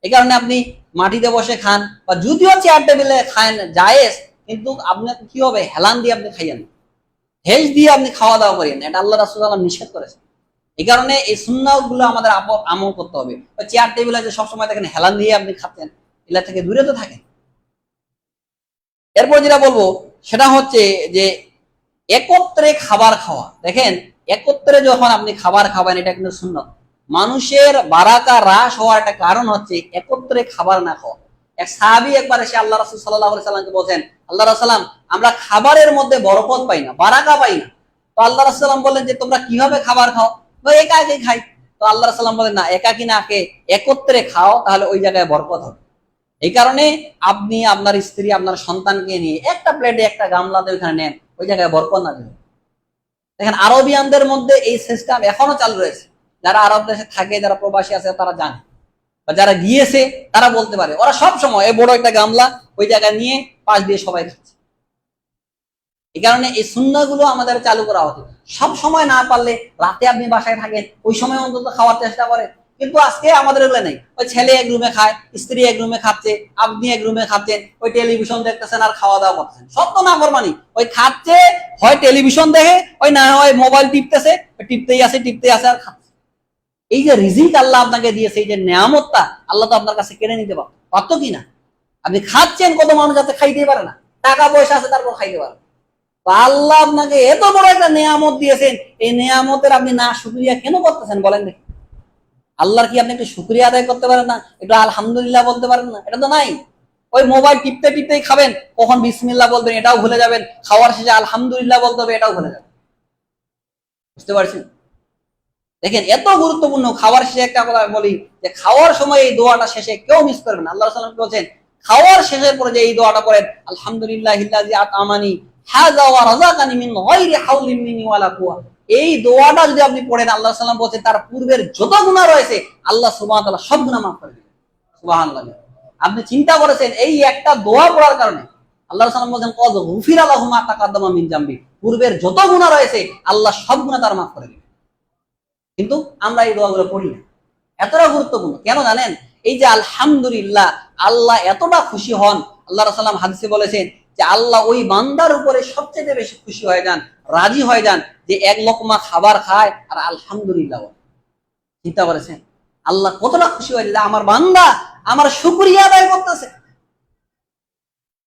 এই কারণে আপনি মাটিতে বসে খান বা যদিও চেয়ার টেবিলে খান জায়েজ, কিন্তু আপনার কি হবে, হেলান দিয়ে আপনি খাইয়েন, হেজ দিয়ে আপনি খাওয়া দাওয়া করেন, এটা আল্লাহ রাসূল সাল্লাল্লাহু আলাইহি নিষেধ করেছে। এই কারণে এই সুন্নাহগুলো আমাদের আমল করতে হবে। চেয়ার টেবিলে যে সবসময় দেখেন হেলান দিয়ে আপনি খাচ্ছেন, এগুলা থেকে দূরে তো থাকেন। এরপর যেটা বলবো সেটা হচ্ছে যে একত্রে খাবার খাওয়া। দেখেন একত্রে যখন আপনি খাবার খাবেন এটা কিন্তু সুন্নাত। মানুষের বারাকা হ্রাস হওয়ার একটা কারণ হচ্ছে একত্রে খাবার না খাওয়া। এক সাহাবী একবার এসে আল্লাহ রাসূল সাল্লাল্লাহু আলাইহি সাল্লামকে বলেন, আল্লাহ রাসূল সাল্লাম আমরা খাবারের মধ্যে বরকত পাই না, বারাকা পাই না। তো আল্লাহ রাসূল সাল্লাম বললেন যে তোমরা কিভাবে খাবার খাও? একা একাই খাই। তো আল্লাহ রাসূল সাল্লাম বলেন না, একাকি না খেয়ে একত্রে খাও, তাহলে ওই জায়গায় বরকত হবে। এই কারণে আপনি আপনার স্ত্রী আপনার সন্তানকে নিয়ে একটা প্লেটে একটা গামলাতে ওইখানে নেন, ওই জায়গায় বরকত না দেবে। দেখেন আরবিয়ানদের মধ্যে এই সিস্টেম এখনো চালু রয়েছে। যারা আরব দেশে থাকে, যারা প্রবাসী আছে তারা জানে, বা যারা গিয়েছে তারা বলতে পারে, ওরা সব সময় এই বড় একটা গামলা ওই জায়গায় নিয়ে পাশ দিয়ে সবাই খাচ্ছে। এই কারণে এই সুন্নাহগুলো আমাদের চালু করা হতো। সব সময় না পারলে রাতে আপনি বাসায় থাকেন, ওই সময় অন্তত খাওয়ার চেষ্টা করেন। কিন্তু আজকে আমাদের এগুলো নেই। ওই ছেলে এক রুমে খায়, স্ত্রী এক রুমে খাচ্ছে, আপনি এক রুমে খাচ্ছেন, ওই টেলিভিশন দেখতেছেন আর খাওয়া দাওয়া করতেছেন। সব তো না ফরমানি, ওই খাচ্ছে, হয় টেলিভিশন দেখে, ওই না হয় মোবাইল টিপতেছে, টিপতেই আছে আর খাচ্ছে। এই যে রিজিক আল্লাহ আপনাকে দিয়েছে, এই যে নিয়ামতটা আল্লাহ তো আপনার কাছে কেড়ে নিতে পারত কি না? আপনি খাচ্ছেন, কত মানুষ আছে খাইতেই পারে না, টাকা পয়সা আছে তারপর খাইতে পারে। আল্লাহ আপনাকে এত বড় একটা নিয়ামত দিয়েছেন, এই নিয়ামতের আপনি না শুকরিয়া কেন করতেছেন বলেন দেখি? আল্লাহর কি আপনি একটু শুকরিয়া আদায় করতে পারেন না? একটু আলহামদুলিল্লাহ বলতে পারেন না? এটা তো নাই। ওই মোবাইল টিপতে টিপতেই খাবেন, কখন বিসমিল্লাহ বলবেন এটাও ভুলে যাবেন, খাওয়ার শেষে আলহামদুলিল্লাহ বলতে হবে এটাও ভুলে যাবেন। বুঝতে পারছেন? দেখেন এত গুরুত্বপূর্ণ। খাওয়ার শেষে একটা কথা বলি, যে খাওয়ার সময় এই দোয়াটা শেষে কেউ মিস করবেন না। আল্লাহ রাসূল বলেছেন খাওয়ার শেষের পরে যে এই দোয়াটা করেন, আলহামদুলিল্লাহিল্লাযী আত'আমানি হাযা ওয়া রাযাকানি মিন গায়রি হাওলিন মিন্নি ওয়ালা কুওয়া। এই দোয়াটা যদি আপনি পড়েন, আল্লাহ সাল্লাম বলেছেন তার পূর্বের যত গুনাহ রয়েছে আল্লাহ সুবহানাহু ওয়া তাআলা সব গুনাহ মাফ করে দিবেন। সুবহানাল্লাহ। আপনি চিন্তা করেছেন এই একটা দোয়া পড়ার কারণে আল্লাহ রাসূল বলেছেন কদ গুফিরা লাহু মা তাকাদ্দামা মিন জামবি, পূর্বের যত গুনাহ রয়েছে আল্লাহ সব গুনাহ তার মাফ করে দিবেন। কিন্তু আমরা এই দোয়াগুলো পড়ি না। এতটা গুরুত্বপূর্ণ কেন জানেন? এই যে আলহামদুলিল্লাহ, আল্লাহ এতটা খুশি হন। আল্লাহ রাসূল হাদিসে বলেছেন যে আল্লাহ ওই বান্দার উপরে সবচেয়ে বেশি খুশি হয়ে যান, রাজি হয়ে যান, যে এক লোকমা খাবার খায় আর আলহামদুলিল্লাহ বলে। চিন্তা করেছেন আল্লাহ কতটা খুশি হয়ে যায়, আমার বান্দা আমার শুকরিয়া আদায় করতেছে।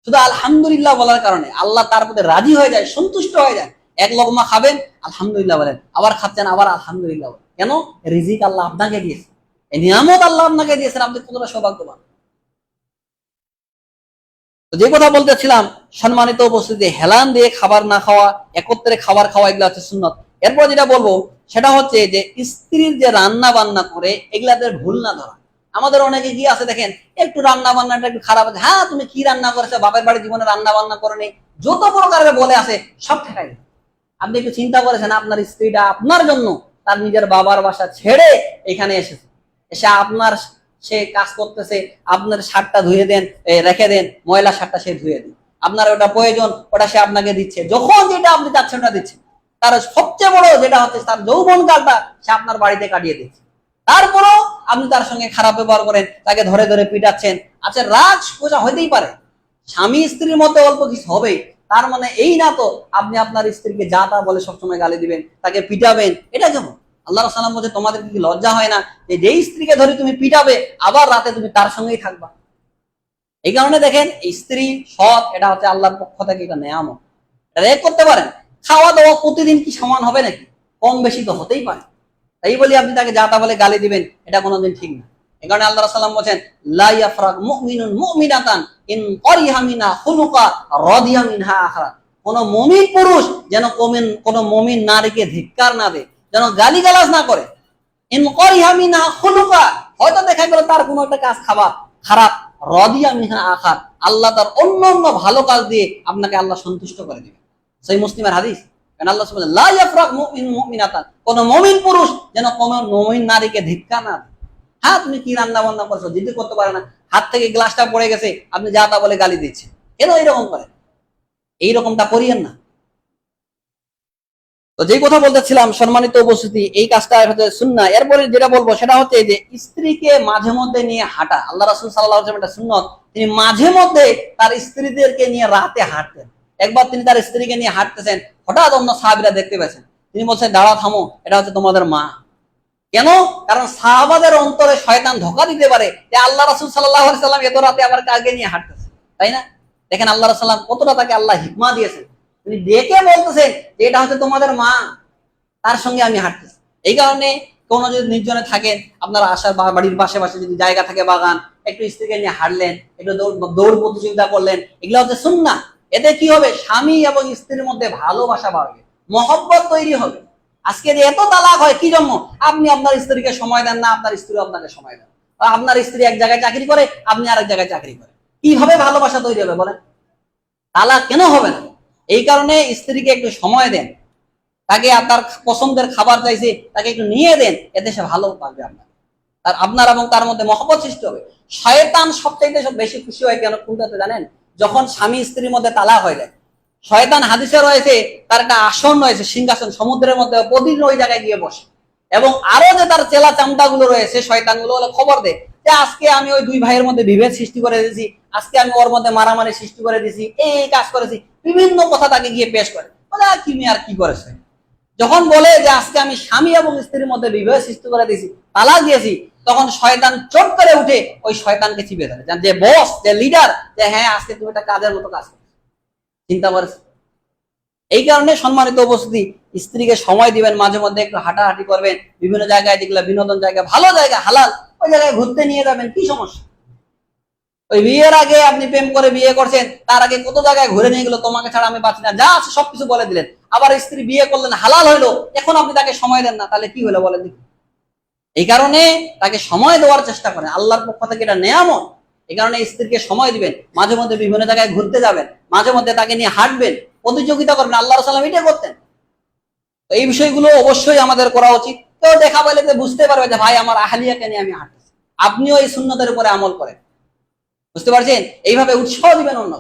শুধু আলহামদুলিল্লাহ বলার কারণে আল্লাহ তার প্রতি রাজি হয়ে যায়, সন্তুষ্ট হয়ে যায়। এক লোকমা খাবেন, আলহামদুলিল্লাহ বলেন, আবার খাচ্ছেন, আবার আলহামদুলিল্লাহ বলেন। কেন? রিজিক আল্লাহ আপনাকে দিয়েছে, এই নিয়ামত আল্লাহ আপনাকে দিয়েছেন, আপনি কতটা সৌভাগ্যবান। যে কথা বলতেছিলাম, সম্মানিত উপস্থিতি, হেলান দিয়ে খাবার না খাওয়া, একত্রে খাবার খাওয়া, এগুলো হচ্ছে সুন্নত। এরপর যেটা বলবো সেটা হচ্ছে যে স্ত্রীর যে রান্না বান্না করে এগুলাদের ভুল না ধরা। আমাদের অনেকে কি আছে দেখেন, একটু রান্না বান্নাটা একটু খারাপ আছে, হ্যাঁ তুমি কি রান্না করেছো, বাপের বাড়ি জীবনে রান্না বান্না করেনি, যত প্রকারের বলে আছে সব ঠেকাই। আপনি একটু চিন্তা করেছেন আপনার স্ত্রীটা আপনার জন্য তার নিজের বাবার বাসা ছেড়ে এখানে এসেছে, এসে আপনার সে কাজ করতেছে, আপনার শার্টটা ধুয়ে দেন, রেখে দেন, ময়লা শার্টটা সে ধুয়ে দেন, আপনার ওটা প্রয়োজন ওটা সে আপনাকে দিচ্ছে, যখন যেটা আপনি চাচ্ছেন ওটা দিচ্ছে। তার সবচেয়ে বড় যেটা হচ্ছে তার যৌবন কালটা সে আপনার বাড়িতে কাটিয়ে দিচ্ছে, তারপরও আপনি তার সঙ্গে খারাপ ব্যবহার করেন, তাকে ধরে ধরে পিটাচ্ছেন। আচ্ছা রাগ সোজা হইতেই পারে, স্বামী স্ত্রীর মধ্যে অল্প কিছু হবে, তার মানে এই না তো আপনি আপনার স্ত্রীকে যা তা বলে সবসময় গালি দিবেন, তাকে পিটাবেন। এটা কেমন? আল্লাহ রাসূল বলছে তোমাদের কি লজ্জা হয় না যে যেই স্ত্রীকে ধরে তুমি পিটাবে আবার রাতে তুমি তার সঙ্গেই থাকবা? এই কারণে দেখেন স্ত্রী সৎ, এটা হচ্ছে আল্লাহর পক্ষ থেকে একটা নিয়ামত, এক করতে পারেন। খাওয়া দাওয়া প্রতিদিন কি সমান হবে নাকি? কম বেশি তো হতেই পারে। তাই বলি আপনি তাকে যা তা বলে গালি দিবেন, এটা কোনোদিন ঠিক না। এই কারণে আল্লাহ রাসূল বলেন, লা ইয়াফরাক মুমিনুন মুমিনাতান ইন কারিহা মিনা খুলুকা রাদিয়া মিনহা আখরা। কোন মুমিন পুরুষ যেন কোন মুমিন নারীকে ধিক্কার না দেয়, যেন গালিগালাজ না করে। ইন কারিহা মিনহা খুলুকা, হয়তো দেখা গেল তার কোনো একটা কাজ খারাপ, রাদিয়া মিনহা আখর, আল্লাহ তার অন্য ভালো কাজ দিয়ে আপনাকে আল্লাহ সন্তুষ্ট করে দিবেন। সহিহ মুসলিমের হাদিস। কারণ আল্লাহ সুবহানাহু ওয়া তাআলা লা ইয়াফরাক মুমিনুন মুমিনাতান, কোন মুমিন পুরুষ যেন কোন মুমিন নারীকে ধিক্কার না দেয়। হ্যাঁ, তুমি কি রান্না বান্না করছো, জিজ্ঞেস করতে পারে না, হাত থেকে গ্লাসটা পড়ে গেছে, আপনি যা তা বলে গালি দিচ্ছেন, কেন এইরকম করেন? এইরকমটা করিয়েন না। তো যেই কথা বলতেছিলাম সম্মানিত উপস্থিতি, এই কাজটা হচ্ছে সুন্নাহ। এরপরে যেটা বলবো সেটা হচ্ছে যে স্ত্রীকে মাঝে মধ্যে নিয়ে হাঁটা। আল্লাহ রাসূল সাল্লাল্লাহু আলাইহি ওয়াসাল্লাম এটা সুন্নাত, তিনি মাঝে মধ্যে তার স্ত্রীদেরকে নিয়ে রাতে হাঁটতেন। একবার তিনি তার স্ত্রীকে নিয়ে হাঁটতেছেন, হঠাৎ অন্য সাহাবীরা দেখতে পেয়েছেন। তিনি বলছেন, দাঁড়াও, থামো, এটা হচ্ছে তোমাদের মা। কেন? কারণ সাহাবাদের অন্তরে শয়তান ধোঁকা দিতে পারে যে আল্লাহ রাসূল সাল্লাল্লাহু আলাইহি ওয়াসাল্লাম এত রাতে আবার কাকে নিয়ে হাঁটতেছে, তাই না? দেখেন আল্লাহ রাসূল কতটা তাকে আল্লাহ হিকমা দিয়েছেন। তিনি দেখে বলতেছেন যে এটা হচ্ছে তোমাদের মা, তার সঙ্গে আমি হাঁটতেছি। এই কারণে কোনো যদি নির্জনে থাকেন, আপনারা আসার বাড়ির পাশে যদি জায়গা থাকে, বাগান, একটু স্ত্রীকে নিয়ে হাঁটলেন, একটু দৌড় প্রতিযোগিতা করলেন, এগুলো হচ্ছে সুন্নাহ। এতে কি হবে? স্বামী এবং স্ত্রীর মধ্যে ভালোবাসা বাড়বে, মহব্বত তৈরি হবে। আজকে যে এত তালাক হয় কি জন্য? আপনি আপনার স্ত্রীকে সময় দেন না, আপনার স্ত্রী আপনাকে সময় দেন। আপনার স্ত্রী এক জায়গায় চাকরি করে, আপনি আরেক জায়গায় চাকরি করেন, কিভাবে ভালোবাসা তৈরি হবে বলেন? তালাক কেন হবে না? এই কারণে স্ত্রীকে একটু সময় দেন, তাকে আপনার পছন্দের খাবার চাইছে, তাকে একটু নিয়ে দেন, এতে সে ভালো পাবে। আপনার এবং তার মধ্যে মহব্বত সৃষ্টি হবে। শয়তান সবচাইতে বেশি খুশি হয় কেন কোনটাতে জানেন? যখন স্বামী স্ত্রীর মধ্যে তালাক হয়ে যায়। শয়তান হাদিসে রয়েছে তার একটা আসন রয়েছে, সিংহাসন, সমুদ্রের মধ্যে প্রতিদিন ওই জায়গায় গিয়ে বসে, এবং আরো যে তার চেলা চামটা গুলো রয়েছে শয়তান গুলো খবর দেয় যে আজকে আমি ওই দুই ভাইয়ের মধ্যে বিভেদ সৃষ্টি করে দিয়েছি, আজকে আমি ওর মধ্যে মারামারি সৃষ্টি করে দিয়েছি, এই কাজ করেছি, বিভিন্ন কথা তাকে গিয়ে পেশ করে। কি মেয়ে আর কি করেছে? যখন বলে যে আজকে আমি স্বামী এবং স্ত্রীর মধ্যে বিভেদ সৃষ্টি করে দিয়েছি, তালাক দিয়েছি, তখন শয়তান চট করে উঠে ওই শয়তানকে চিপে ধরে, যে বস, যে লিডার, যে হ্যাঁ আজকে তুমি একটা কাজের মতো কাজ করছো, চিন্তা করেছে। এই কারণে সম্মানিত উপস্থিতি, স্ত্রীকে সময় দিবেন, মাঝে মধ্যে একটু হাঁটাহাঁটি করবেন, বিভিন্ন জায়গায় যেগুলো বিনোদন জায়গা, ভালো জায়গা, হালাল, ওই জায়গায় ঘুরতে নিয়ে যাবেন, কি সমস্যা? ওই বিয়ের আগে আপনি প্রেম করে বিয়ে করছেন, তার আগে কত জায়গায় ঘুরে নিয়ে গেলো, তোমাকে ছাড়া আমি বাঁচি না, যা আছে সবকিছু বলে দিলেন। আবার স্ত্রী বিয়ে করলেন, হালাল হইলো, এখন আপনি তাকে সময় দেন না, তাহলে কি হলো বলেন? এই কারণে তাকে সময় দেওয়ার চেষ্টা করেন, আল্লাহর পক্ষ থেকে এটা নেয়ামত। এই কারণে স্ত্রীকে সময় দিবেন, মাঝে মধ্যে বিভিন্ন জায়গায় ঘুরতে যাবেন, মাঝে মধ্যে তাকে নিয়ে হাঁটবেন, প্রতিযোগিতা করবেন। আল্লাহ রাসূল এটা করতেন। তো এই বিষয়গুলো অবশ্যই আমাদের করা উচিত। কেউ দেখা পেলে বুঝতে পারবে যে ভাই আমার আহলিয়াকে নিয়ে আমি হাঁটতেছি, আপনিও এই সুন্নতের উপরে আমল করেন, বুঝতে পারছেন? এইভাবে উৎসাহ দিবেন অন্য।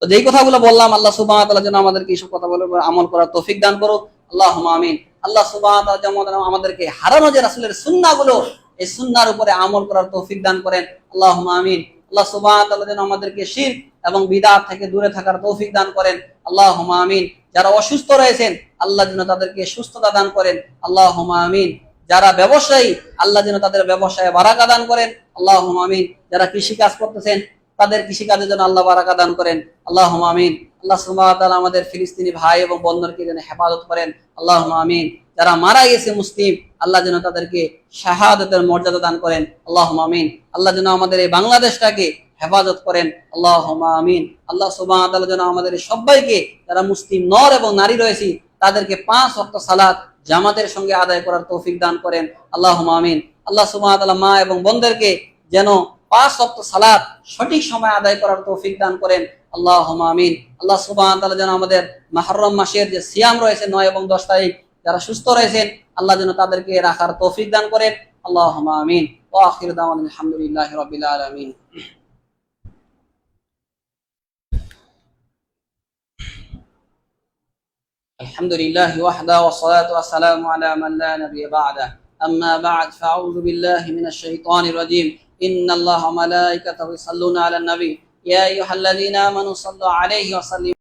তো যেই কথাগুলো বললাম, আল্লাহ সুবহানাহু ওয়া তাআলা যেন আমাদেরকে এইসব কথাগুলোর উপর আমল করার তৌফিক দান করুক। আল্লাহুম্মা আমিন। আল্লাহ সুবহানাহু ওয়া তাআলা যেন আমাদেরকে হারানো যে রাসূলের সুন্নাহগুলো, এই সুন্নাহর উপরে আমল করার তৌফিক দান করেন। আল্লাহুম্মা আমিন। আল্লাহ সুবহানাহু ওয়া তাআলা যেন আমাদেরকে শিরক এবং বিদআত থেকে দূরে থাকার তৌফিক দান করেন। আল্লাহুম্মা আমিন। যারা অসুস্থ রয়েছেন, আল্লাহ যেন তাদেরকে সুস্থতা দান করেন। আল্লাহুম্মা আমিন। যারা ব্যবসায়ী, আল্লাহ যেন তাদের ব্যবসায়ে বারাকা দান করেন। আল্লাহুম্মা আমিন। যারা কৃষি কাজ করতেছেন, তাদের কৃষিকাজের জন্য আল্লাহ বারাকা দান করেন। আল্লাহুম্মা আমিন। আল্লাহ সুবহানাহু ওয়া তাআলা আমাদের ফিলিস্তিনি ভাই এবং বোনদেরকে যেন হেফাজত করেন। আল্লাহুম্মা আমিন। যারা মারা গেছে মুসলিম, আল্লাহ যেন তাদেরকে শাহাদাতের মর্যাদা দান করেন। আল্লাহুম্মা আমিন। আল্লাহ যেন আমাদের এই বাংলাদেশটাকে হেফাজত করেন। আল্লাহুম্মা আমিন। আল্লাহ সুবহানাহু ওয়া তাআলা যেন আমাদের সবাইকে, যারা মুসলিম নর এবং নারী রয়েছে, তাদেরকে 5 ওয়াক্ত সালাত জামাতের সঙ্গে আদায় করার তৌফিক দান করেন। আল্লাহুম্মা আমিন। আল্লাহ সুবহানাহু ওয়া তাআলা মা এবং বোনদেরকে যেন 5 ওয়াক্ত সালাত সঠিক সময় আদায় করার তৌফিক দান করেন। আল্লাহুম্মা আমিন। আল্লাহ সুবহানাহু ওয়া তাআলা যেন আমাদের মুহররম মাসের যে সিয়াম রয়েছে 9 এবং 10 তারিখ, যারা সুস্থ রয়েছেন, আল্লাহ যেন তাদেরকে রাখার তৌফিক দান করেন। আল্লাহুম্মা আমিন। ওয়া আখিরু দাওয়ানা আলহামদুলিল্লাহি রাব্বিল আলামিন। আলহামদুলিল্লাহি ওয়াহদা ওয়া সালাতু ওয়া সালামু আলা মান লা নাবিয়্যা বা'দা। আম্মা বা'দ, ফাআউযু বিল্লাহি মিনাশ শাইতানির রাজীম। ইন্নাল্লাহা ওয়া মালাইকাতাহু ইউসাল্লুনা আলান নবী ইয়া আইয়ুহাল্লাযীনা আমানু সাল্লু আলাইহি ওয়া সাল্লিমু